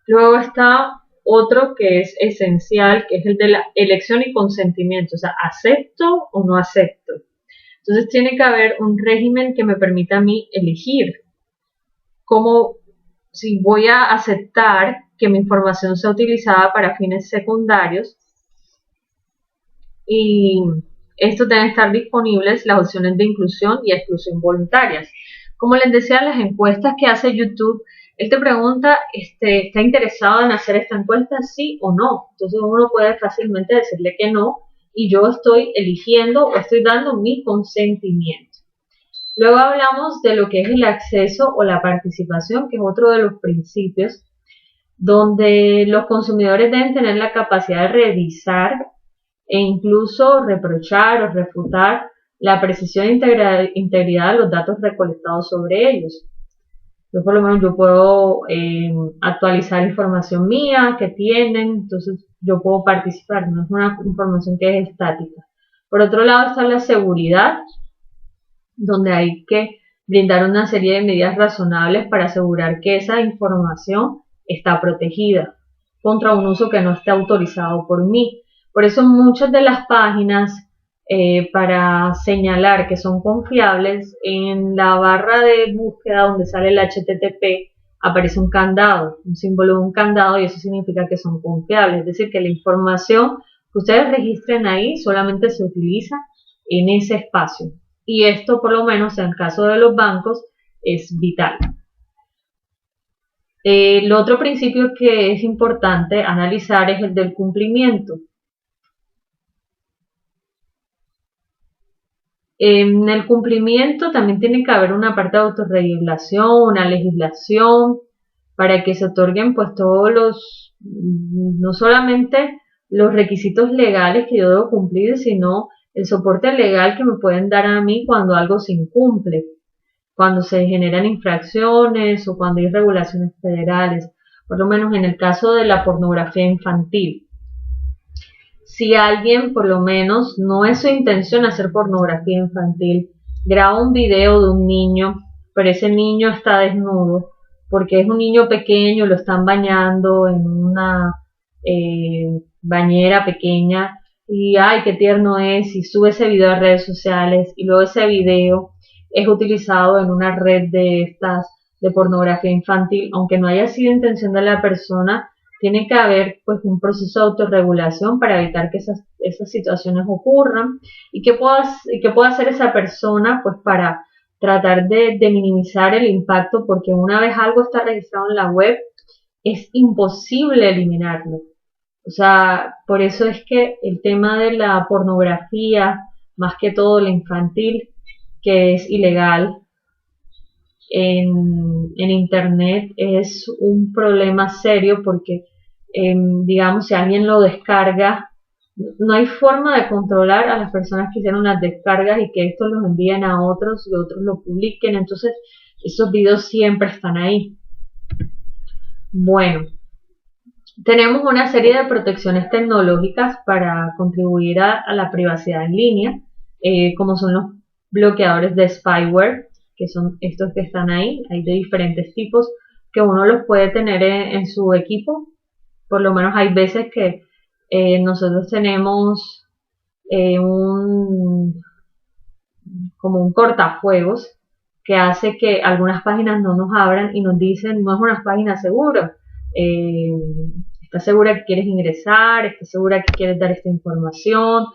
Luego está otro que es esencial, que es el de la elección y consentimiento, o sea, ¿acepto o no acepto? Entonces tiene que haber un régimen que me permita a mí elegir cómo, si voy a aceptar que mi información sea utilizada para fines secundarios, y estos deben estar disponibles las opciones de inclusión y exclusión voluntarias. Como les decía, las encuestas que hace YouTube, él te pregunta, ¿está interesado en hacer esta encuesta, sí o no? Entonces uno puede fácilmente decirle que no y yo estoy eligiendo o estoy dando mi consentimiento. Luego hablamos de lo que es el acceso o la participación, que es otro de los principios, donde los consumidores deben tener la capacidad de revisar e incluso reprochar o refutar la precisión e integridad de los datos recolectados sobre ellos. Yo por lo menos yo puedo actualizar información mía que tienen, entonces yo puedo participar, no es una información que es estática. Por otro lado está la seguridad, donde hay que brindar una serie de medidas razonables para asegurar que esa información está protegida contra un uso que no esté autorizado por mí. Por eso muchas de las páginas para señalar que son confiables, en la barra de búsqueda donde sale el HTTP aparece un candado, un símbolo de un candado, y eso significa que son confiables. Es decir, que la información que ustedes registren ahí solamente se utiliza en ese espacio. Y esto, por lo menos en el caso de los bancos, es vital. El otro principio que es importante analizar es el del cumplimiento. En el cumplimiento también tiene que haber una parte de autorregulación, una legislación, para que se otorguen pues todos los, no solamente los requisitos legales que yo debo cumplir, sino el soporte legal que me pueden dar a mí cuando algo se incumple, cuando se generan infracciones o cuando hay regulaciones federales, por lo menos en el caso de la pornografía infantil. Si alguien, por lo menos, no es su intención hacer pornografía infantil, graba un video de un niño, pero ese niño está desnudo, porque es un niño pequeño, lo están bañando en una bañera pequeña, y ay, qué tierno es, y sube ese video a redes sociales, y luego ese video es utilizado en una red de estas de pornografía infantil, aunque no haya sido intención de la persona, tiene que haber pues un proceso de autorregulación para evitar que esas situaciones ocurran. ¿Y qué puede hacer esa persona pues para tratar de minimizar el impacto? Porque una vez algo está registrado en la web, es imposible eliminarlo. O sea, por eso es que el tema de la pornografía, más que todo la infantil, que es ilegal en Internet, es un problema serio porque digamos, si alguien lo descarga, no hay forma de controlar a las personas que hicieron las descargas y que estos los envíen a otros y otros lo publiquen. Entonces, esos videos siempre están ahí. Bueno, tenemos una serie de protecciones tecnológicas para contribuir a la privacidad en línea, como son los bloqueadores de spyware, que son estos que están ahí. Hay de diferentes tipos que uno los puede tener en su equipo. Por lo menos hay veces que nosotros tenemos como un cortafuegos que hace que algunas páginas no nos abran y nos dicen no es una página segura, ¿Estás segura que quieres ingresar? ¿Estás segura que quieres dar esta información?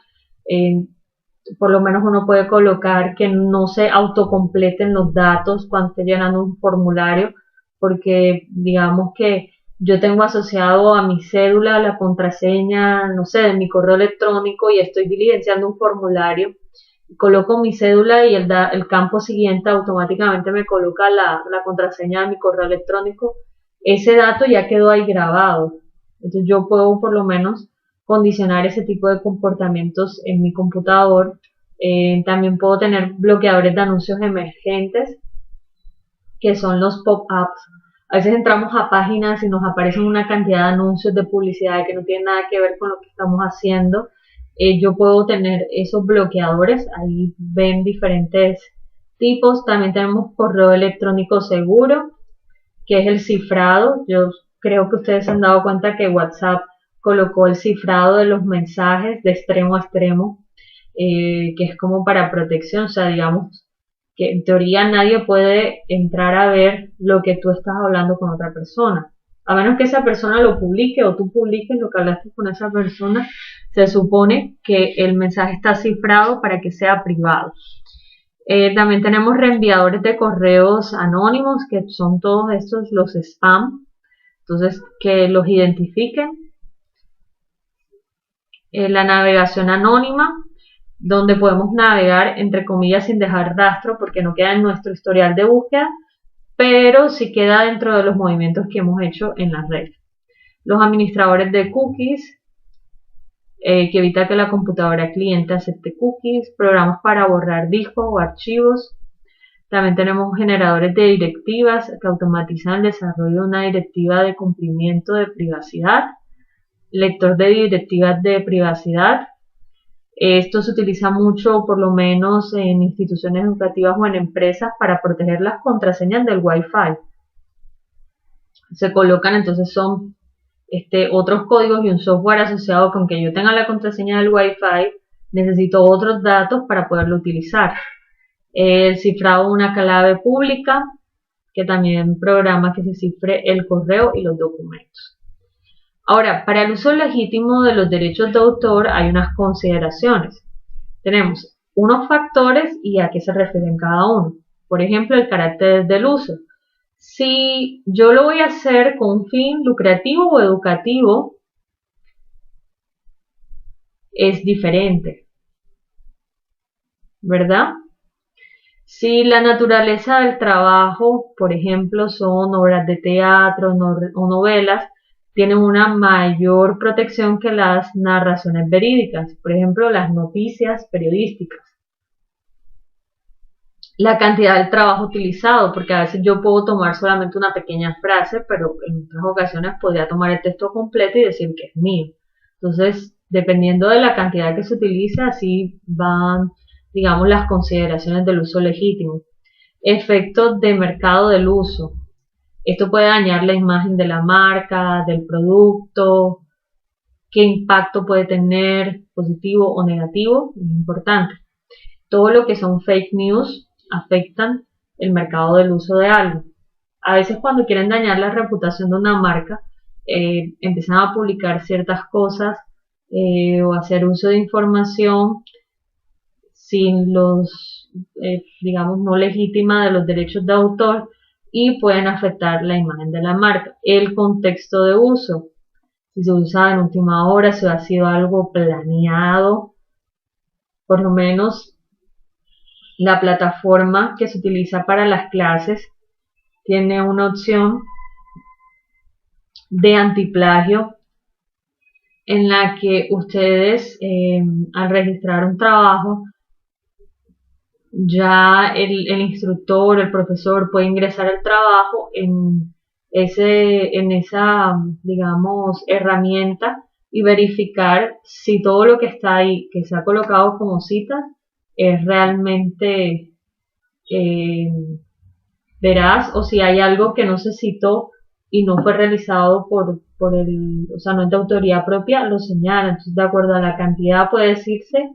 Por lo menos uno puede colocar que no se autocompleten los datos cuando esté llenando un formulario, porque digamos que yo tengo asociado a mi cédula la contraseña, no sé, de mi correo electrónico y estoy diligenciando un formulario, coloco mi cédula y el campo siguiente automáticamente me coloca la contraseña de mi correo electrónico. Ese dato ya quedó ahí grabado. Entonces yo puedo por lo menos condicionar ese tipo de comportamientos en mi computador. También puedo tener bloqueadores de anuncios emergentes, que son los pop-ups. A veces entramos a páginas y nos aparecen una cantidad de anuncios de publicidad que no tienen nada que ver con lo que estamos haciendo. Yo puedo tener esos bloqueadores, ahí ven diferentes tipos. También tenemos correo electrónico seguro, que es el cifrado. Yo creo que ustedes se han dado cuenta que WhatsApp colocó el cifrado de los mensajes de extremo a extremo, que es como para protección. O sea, digamos que en teoría nadie puede entrar a ver lo que tú estás hablando con otra persona. A menos que esa persona lo publique o tú publiques lo que hablaste con esa persona, se supone que el mensaje está cifrado para que sea privado. También tenemos reenviadores de correos anónimos, que son todos estos los spam. Entonces, que los identifiquen. La navegación anónima, donde podemos navegar entre comillas sin dejar rastro, porque no queda en nuestro historial de búsqueda, pero sí queda dentro de los movimientos que hemos hecho en la red. Los administradores de cookies, que evita que la computadora cliente acepte cookies. Programas para borrar discos o archivos. También tenemos generadores de directivas que automatizan el desarrollo de una directiva de cumplimiento de privacidad. Lector de directivas de privacidad. Esto se utiliza mucho, por lo menos en instituciones educativas o en empresas, para proteger las contraseñas del Wi-Fi. Se colocan, entonces son otros códigos y un software asociado con que yo tenga la contraseña del Wi-Fi. Necesito otros datos para poderlo utilizar. El cifrado de una clave pública, que también programa que se cifre el correo y los documentos. Ahora, para el uso legítimo de los derechos de autor hay unas consideraciones. Tenemos unos factores y a qué se refieren cada uno. Por ejemplo, el carácter del uso. Si yo lo voy a hacer con un fin lucrativo o educativo, es diferente, ¿verdad? Si la naturaleza del trabajo, por ejemplo, son obras de teatro o novelas, tienen una mayor protección que las narraciones verídicas, por ejemplo, las noticias periodísticas. La cantidad del trabajo utilizado, porque a veces yo puedo tomar solamente una pequeña frase, pero en otras ocasiones podría tomar el texto completo y decir que es mío. Entonces, dependiendo de la cantidad que se utilice, así van, digamos, las consideraciones del uso legítimo. Efectos de mercado del uso. Esto puede dañar la imagen de la marca, del producto, qué impacto puede tener, positivo o negativo, es importante. Todo lo que son fake news afectan el mercado del uso de algo. A veces cuando quieren dañar la reputación de una marca, empiezan a publicar ciertas cosas o hacer uso de información sin los, digamos, no legítima de los derechos de autor, y pueden afectar la imagen de la marca. El contexto de uso, si se usa en última hora, si ha sido algo planeado, por lo menos la plataforma que se utiliza para las clases tiene una opción de antiplagio en la que ustedes al registrar un trabajo, ya el instructor, el profesor puede ingresar el trabajo en esa, digamos, herramienta y verificar si todo lo que está ahí, que se ha colocado como citas, es realmente veraz, o si hay algo que no se citó y no fue realizado o sea, no es de autoría propia, lo señala. Entonces, de acuerdo a la cantidad puede decirse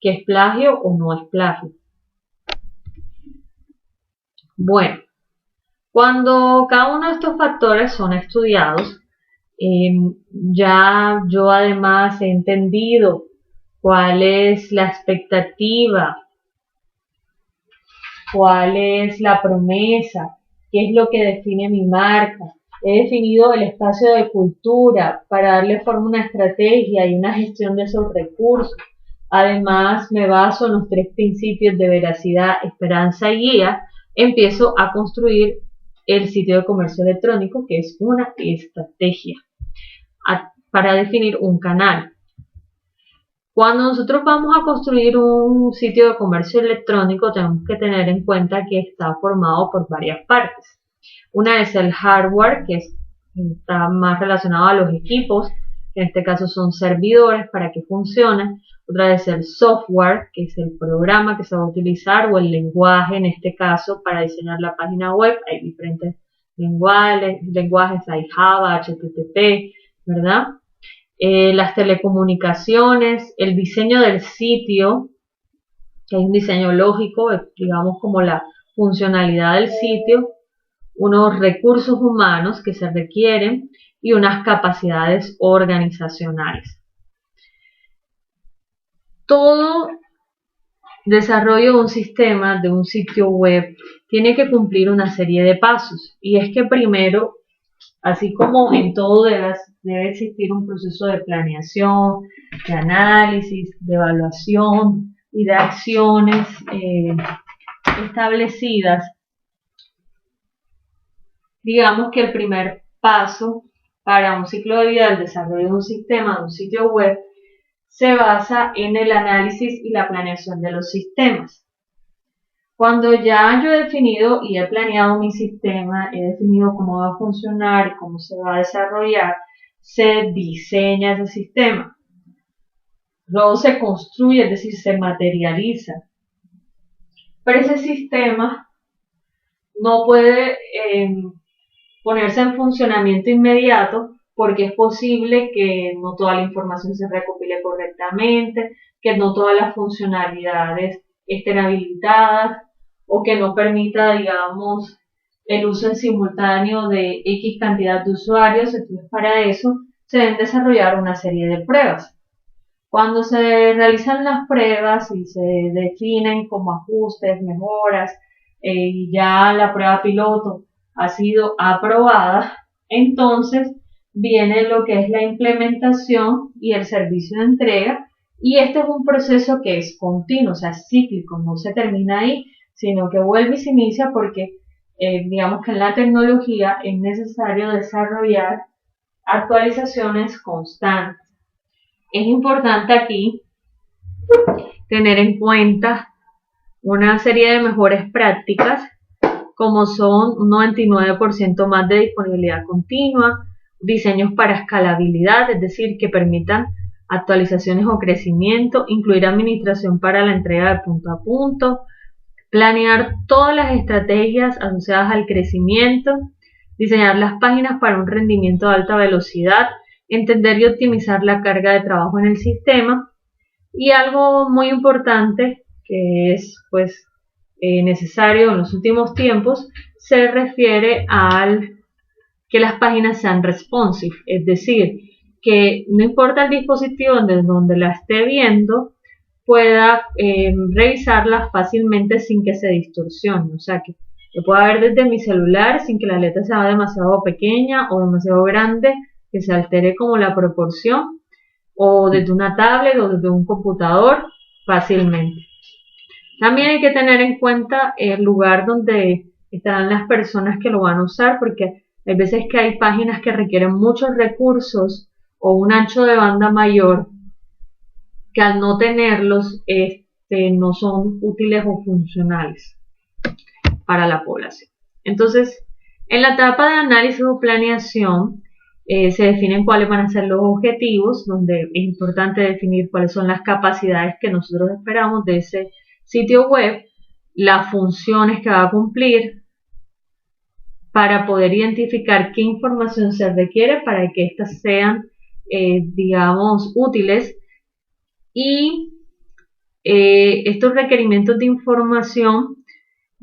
que es plagio o no es plagio. Bueno, cuando cada uno de estos factores son estudiados, Ya yo además he entendido cuál es la expectativa, cuál es la promesa, qué es lo que define mi marca. He definido el espacio de cultura para darle forma a una estrategia y una gestión de esos recursos. Además, me baso en los 3 principios de veracidad, esperanza y guía. Empiezo a construir el sitio de comercio electrónico, que es una estrategia para definir un canal. Cuando nosotros vamos a construir un sitio de comercio electrónico, tenemos que tener en cuenta que está formado por varias partes. Una es el hardware, que está más relacionado a los equipos, que en este caso son servidores para que funcionen. Otra es el software, que es el programa que se va a utilizar, o el lenguaje, en este caso, para diseñar la página web. Hay diferentes lenguajes, hay Java, HTTP, ¿verdad? Las telecomunicaciones, el diseño del sitio, que hay un diseño lógico, digamos como la funcionalidad del sitio, unos recursos humanos que se requieren y unas capacidades organizacionales. Todo desarrollo de un sistema, de un sitio web, tiene que cumplir una serie de pasos, y es que primero, así como en todo debe existir un proceso de planeación, de análisis, de evaluación y de acciones establecidas. Digamos que el primer paso para un ciclo de vida del desarrollo de un sistema, de un sitio web, se basa en el análisis y la planeación de los sistemas. Cuando ya yo he definido y he planeado mi sistema, he definido cómo va a funcionar y cómo se va a desarrollar, se diseña ese sistema. Luego se construye, es decir, se materializa. Pero ese sistema no puede ponerse en funcionamiento inmediato, porque es posible que no toda la información se recopile correctamente, que no todas las funcionalidades estén habilitadas, o que no permita, digamos, el uso en simultáneo de X cantidad de usuarios. Entonces, para eso se deben desarrollar una serie de pruebas. Cuando se realizan las pruebas y se definen como ajustes, mejoras, y ya la prueba piloto ha sido aprobada, entonces viene lo que es la implementación y el servicio de entrega, y este es un proceso que es continuo, o sea, cíclico, no se termina ahí, sino que vuelve y se inicia porque digamos que en la tecnología es necesario desarrollar actualizaciones constantes. Es importante aquí tener en cuenta una serie de mejores prácticas, como son un 99% más de disponibilidad continua, diseños para escalabilidad, es decir, que permitan actualizaciones o crecimiento, incluir administración para la entrega de punto a punto, planear todas las estrategias asociadas al crecimiento, diseñar las páginas para un rendimiento de alta velocidad, entender y optimizar la carga de trabajo en el sistema, y algo muy importante que es necesario en los últimos tiempos, se refiere al que las páginas sean responsive, es decir, que no importa el dispositivo donde la esté viendo, pueda revisarla fácilmente sin que se distorsione, o sea, que lo pueda ver desde mi celular sin que la letra sea demasiado pequeña o demasiado grande, que se altere como la proporción, o desde una tablet o desde un computador fácilmente. También hay que tener en cuenta el lugar donde estarán las personas que lo van a usar, porque hay veces que hay páginas que requieren muchos recursos o un ancho de banda mayor, que al no tenerlos no son útiles o funcionales para la población. Entonces, en la etapa de análisis o planeación, se definen cuáles van a ser los objetivos, donde es importante definir cuáles son las capacidades que nosotros esperamos de ese sitio web, las funciones que va a cumplir, para poder identificar qué información se requiere para que éstas sean, digamos, útiles, y estos requerimientos de información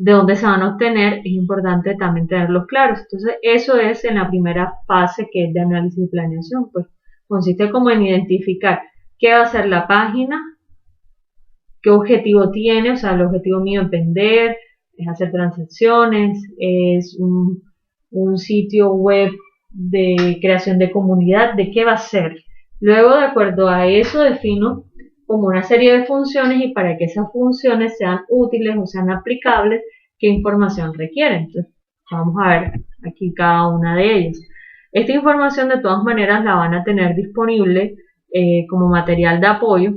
de dónde se van a obtener, es importante también tenerlos claros. Entonces, eso es en la primera fase, que es de análisis y planeación. Pues consiste como en identificar qué va a ser la página, qué objetivo tiene, o sea, el objetivo mío es vender, es hacer transacciones, es un sitio web de creación de comunidad, de qué va a ser. Luego, de acuerdo a eso, defino como una serie de funciones, y para que esas funciones sean útiles o sean aplicables, qué información requieren. Entonces, vamos a ver aquí cada una de ellas. Esta información de todas maneras la van a tener disponible como material de apoyo.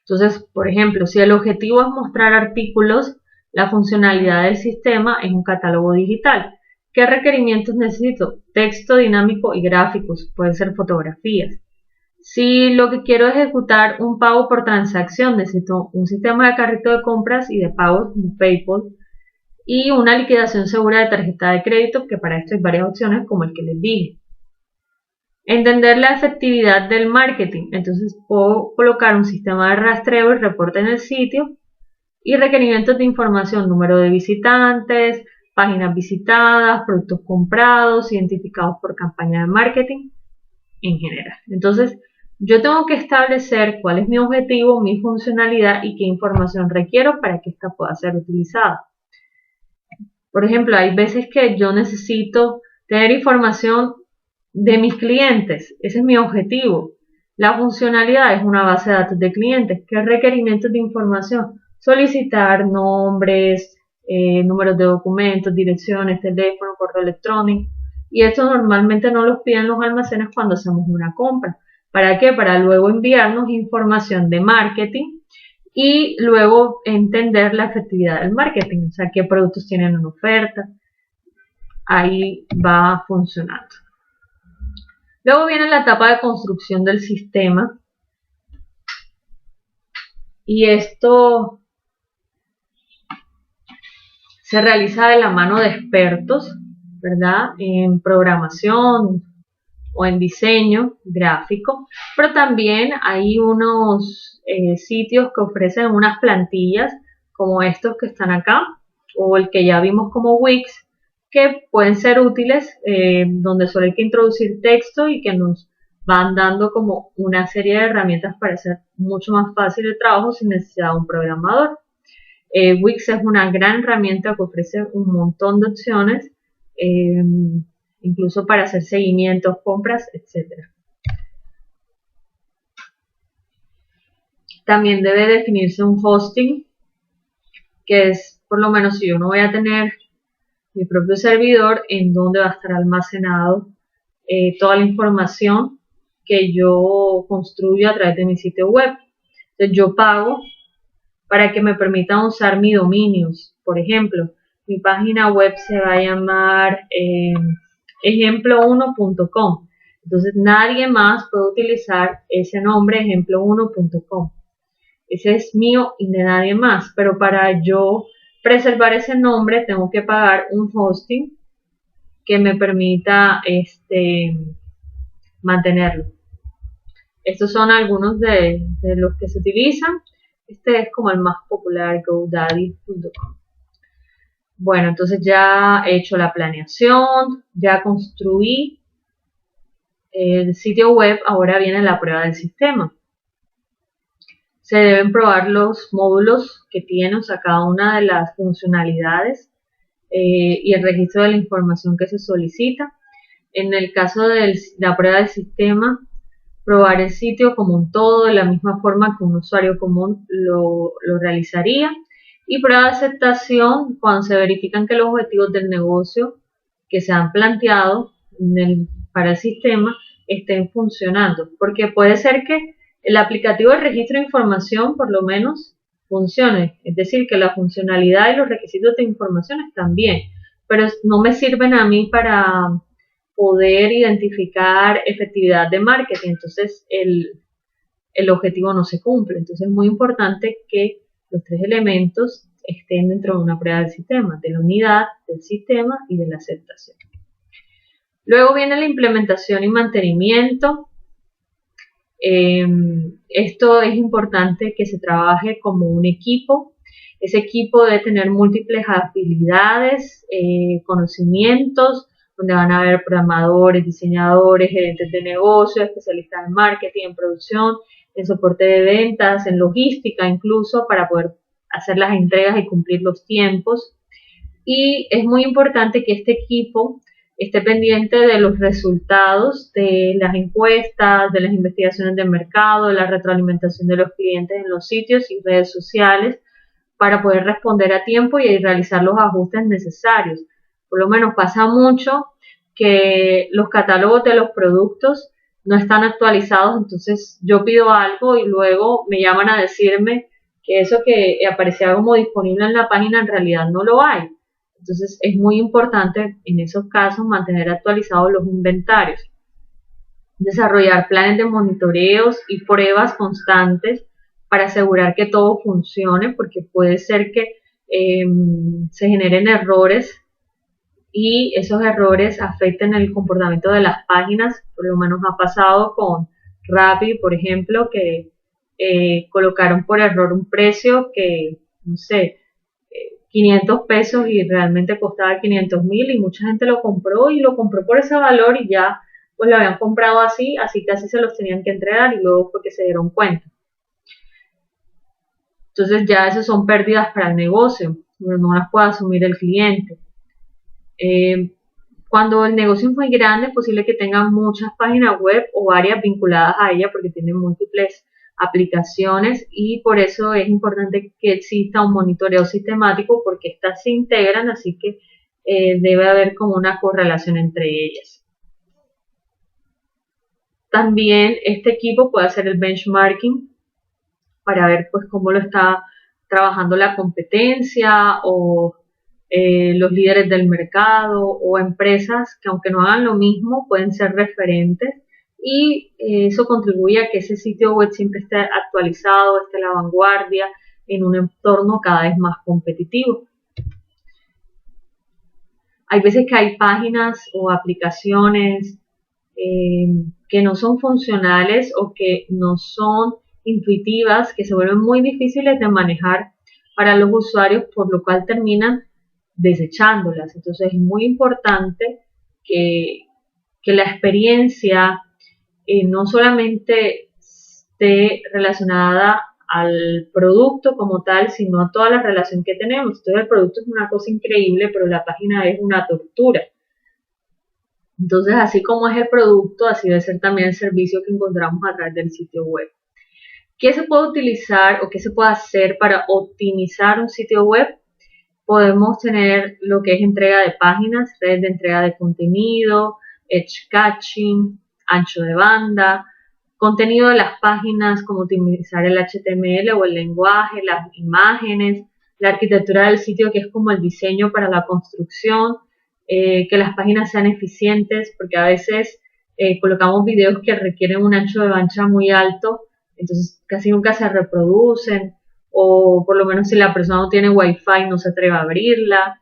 Entonces, por ejemplo, si el objetivo es mostrar artículos, la funcionalidad del sistema es un catálogo digital. ¿Qué requerimientos necesito? Texto dinámico y gráficos, pueden ser fotografías. Si lo que quiero es ejecutar un pago por transacción, necesito un sistema de carrito de compras y de pagos como PayPal y una liquidación segura de tarjeta de crédito, que para esto hay varias opciones como el que les dije. Entender la efectividad del marketing. Entonces puedo colocar un sistema de rastreo y reporte en el sitio, y requerimientos de información: número de visitantes, páginas visitadas, productos comprados, identificados por campaña de marketing en general. Entonces, yo tengo que establecer cuál es mi objetivo, mi funcionalidad y qué información requiero para que ésta pueda ser utilizada. Por ejemplo, hay veces que yo necesito tener información de mis clientes, ese es mi objetivo. La funcionalidad es una base de datos de clientes. ¿Qué requerimientos de información? Solicitar nombres, números de documentos, direcciones, teléfono, correo electrónico. Y esto normalmente no los piden los almacenes cuando hacemos una compra. ¿Para qué? Para luego enviarnos información de marketing y luego entender la efectividad del marketing, o sea, qué productos tienen en oferta. Ahí va funcionando. Luego viene la etapa de construcción del sistema, y esto se realiza de la mano de expertos, ¿verdad? En programación o en diseño gráfico, pero también hay unos sitios que ofrecen unas plantillas como estos que están acá, o el que ya vimos como Wix, que pueden ser útiles, donde solo hay que introducir texto y que nos van dando como una serie de herramientas para hacer mucho más fácil el trabajo sin necesidad de un programador. Wix es una gran herramienta que ofrece un montón de opciones, incluso para hacer seguimientos, compras, etc. También debe definirse un hosting, que es, por lo menos si yo no voy a tener mi propio servidor, en donde va a estar almacenado toda la información que yo construyo a través de mi sitio web. Entonces yo pago para que me permitan usar mis dominios. Por ejemplo, mi página web se va a llamar ejemplo1.com. Entonces nadie más puede utilizar ese nombre, ejemplo1.com. Ese es mío y de nadie más. Pero para yo preservar ese nombre tengo que pagar un hosting que me permita mantenerlo. Estos son algunos de los que se utilizan. Este es como el más popular, GoDaddy.com. Bueno, entonces ya he hecho la planeación, ya construí el sitio web, ahora viene la prueba del sistema. Se deben probar los módulos que tiene, o sea, cada una de las funcionalidades y el registro de la información que se solicita. En el caso de la prueba del sistema, probar el sitio como un todo de la misma forma que un usuario común lo realizaría. Y prueba de aceptación cuando se verifican que los objetivos del negocio que se han planteado para el sistema estén funcionando. Porque puede ser que el aplicativo de registro de información por lo menos funcione, es decir, que la funcionalidad y los requisitos de información están bien, pero no me sirven a mí para poder identificar efectividad de marketing, entonces el objetivo no se cumple. Entonces es muy importante que los tres elementos estén dentro de una prueba del sistema, de la unidad, del sistema y de la aceptación. Luego viene la implementación y mantenimiento. Esto es importante que se trabaje como un equipo Ese equipo debe tener múltiples habilidades, conocimientos, donde van a haber programadores, diseñadores, gerentes de negocio, especialistas en marketing, en producción, en soporte de ventas, en logística incluso, para poder hacer las entregas y cumplir los tiempos. Y es muy importante que este equipo esté pendiente de los resultados de las encuestas, de las investigaciones de mercado, de la retroalimentación de los clientes en los sitios y redes sociales para poder responder a tiempo y realizar los ajustes necesarios. Por lo menos pasa mucho que los catálogos de los productos no están actualizados, entonces yo pido algo y luego me llaman a decirme que eso que aparecía como disponible en la página en realidad no lo hay. Entonces es muy importante en esos casos mantener actualizados los inventarios, desarrollar planes de monitoreos y pruebas constantes para asegurar que todo funcione, porque puede ser que se generen errores y esos errores afecten el comportamiento de las páginas. Por lo menos ha pasado con Rappi, por ejemplo, que colocaron por error un precio que, no sé, 500 pesos y realmente costaba 500.000 y mucha gente lo compró y lo compró por ese valor y ya pues lo habían comprado así que así se los tenían que entregar y luego fue que se dieron cuenta. Entonces ya eso son pérdidas para el negocio, no las puede asumir el cliente. Cuando el negocio es muy grande es posible que tengan muchas páginas web o varias vinculadas a ella porque tienen múltiples aplicaciones y por eso es importante que exista un monitoreo sistemático porque estas se integran, así que debe haber como una correlación entre ellas. También este equipo puede hacer el benchmarking para ver pues cómo lo está trabajando la competencia o los líderes del mercado o empresas que aunque no hagan lo mismo pueden ser referentes y eso contribuye a que ese sitio web siempre esté actualizado, esté a la vanguardia en un entorno cada vez más competitivo. Hay veces que hay páginas o aplicaciones que no son funcionales o que no son intuitivas, que se vuelven muy difíciles de manejar para los usuarios, por lo cual terminan desechándolas. Entonces es muy importante que la experiencia no solamente esté relacionada al producto como tal, sino a toda la relación que tenemos. Entonces el producto es una cosa increíble, pero la página es una tortura. Entonces, así como es el producto, así debe ser también el servicio que encontramos a través del sitio web. ¿Qué se puede utilizar o qué se puede hacer para optimizar un sitio web? Podemos tener lo que es entrega de páginas, redes de entrega de contenido, edge caching, ancho de banda, contenido de las páginas, como optimizar el HTML o el lenguaje, las imágenes, la arquitectura del sitio, que es como el diseño para la construcción, que las páginas sean eficientes, porque a veces colocamos videos que requieren un ancho de banda muy alto, entonces casi nunca se reproducen, o por lo menos si la persona no tiene wifi no se atreve a abrirla.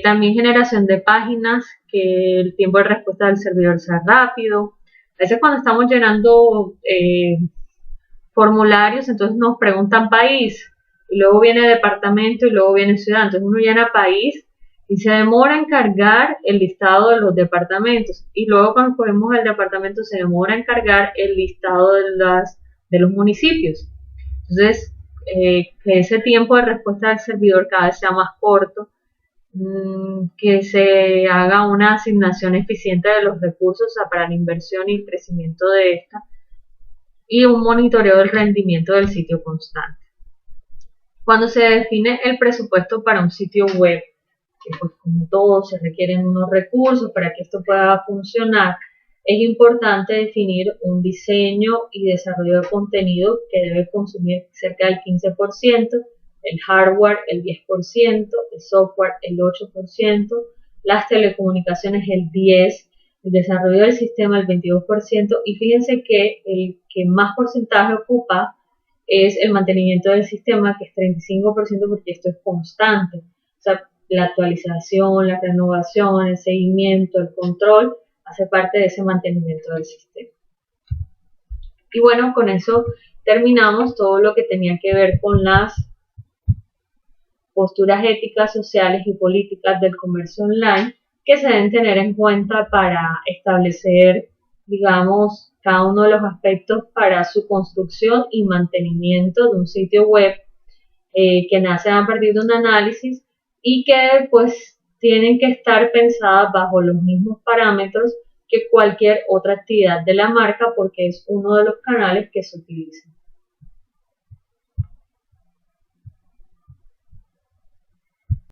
También generación de páginas, que el tiempo de respuesta del servidor sea rápido. A veces cuando estamos llenando formularios, entonces nos preguntan país, y luego viene departamento y luego viene ciudad, entonces uno llena país y se demora en cargar el listado de los departamentos, y luego cuando ponemos el departamento se demora en cargar el listado de los municipios. Entonces, que ese tiempo de respuesta del servidor cada vez sea más corto, que se haga una asignación eficiente de los recursos para la inversión y el crecimiento de esta, y un monitoreo del rendimiento del sitio constante. Cuando se define el presupuesto para un sitio web, que pues como todo se requieren unos recursos para que esto pueda funcionar, es importante definir un diseño y desarrollo de contenido que debe consumir cerca del 15%, el hardware el 10%, el software el 8%, las telecomunicaciones el 10%, el desarrollo del sistema el 22%, y fíjense que el que más porcentaje ocupa es el mantenimiento del sistema, que es 35%, porque esto es constante. O sea, la actualización, la renovación, el seguimiento, el control, hace parte de ese mantenimiento del sistema. Y bueno, con eso terminamos todo lo que tenía que ver con las posturas éticas, sociales y políticas del comercio online que se deben tener en cuenta para establecer, digamos, cada uno de los aspectos para su construcción y mantenimiento de un sitio web que nacen a partir de un análisis y que pues tienen que estar pensadas bajo los mismos parámetros que cualquier otra actividad de la marca porque es uno de los canales que se utiliza.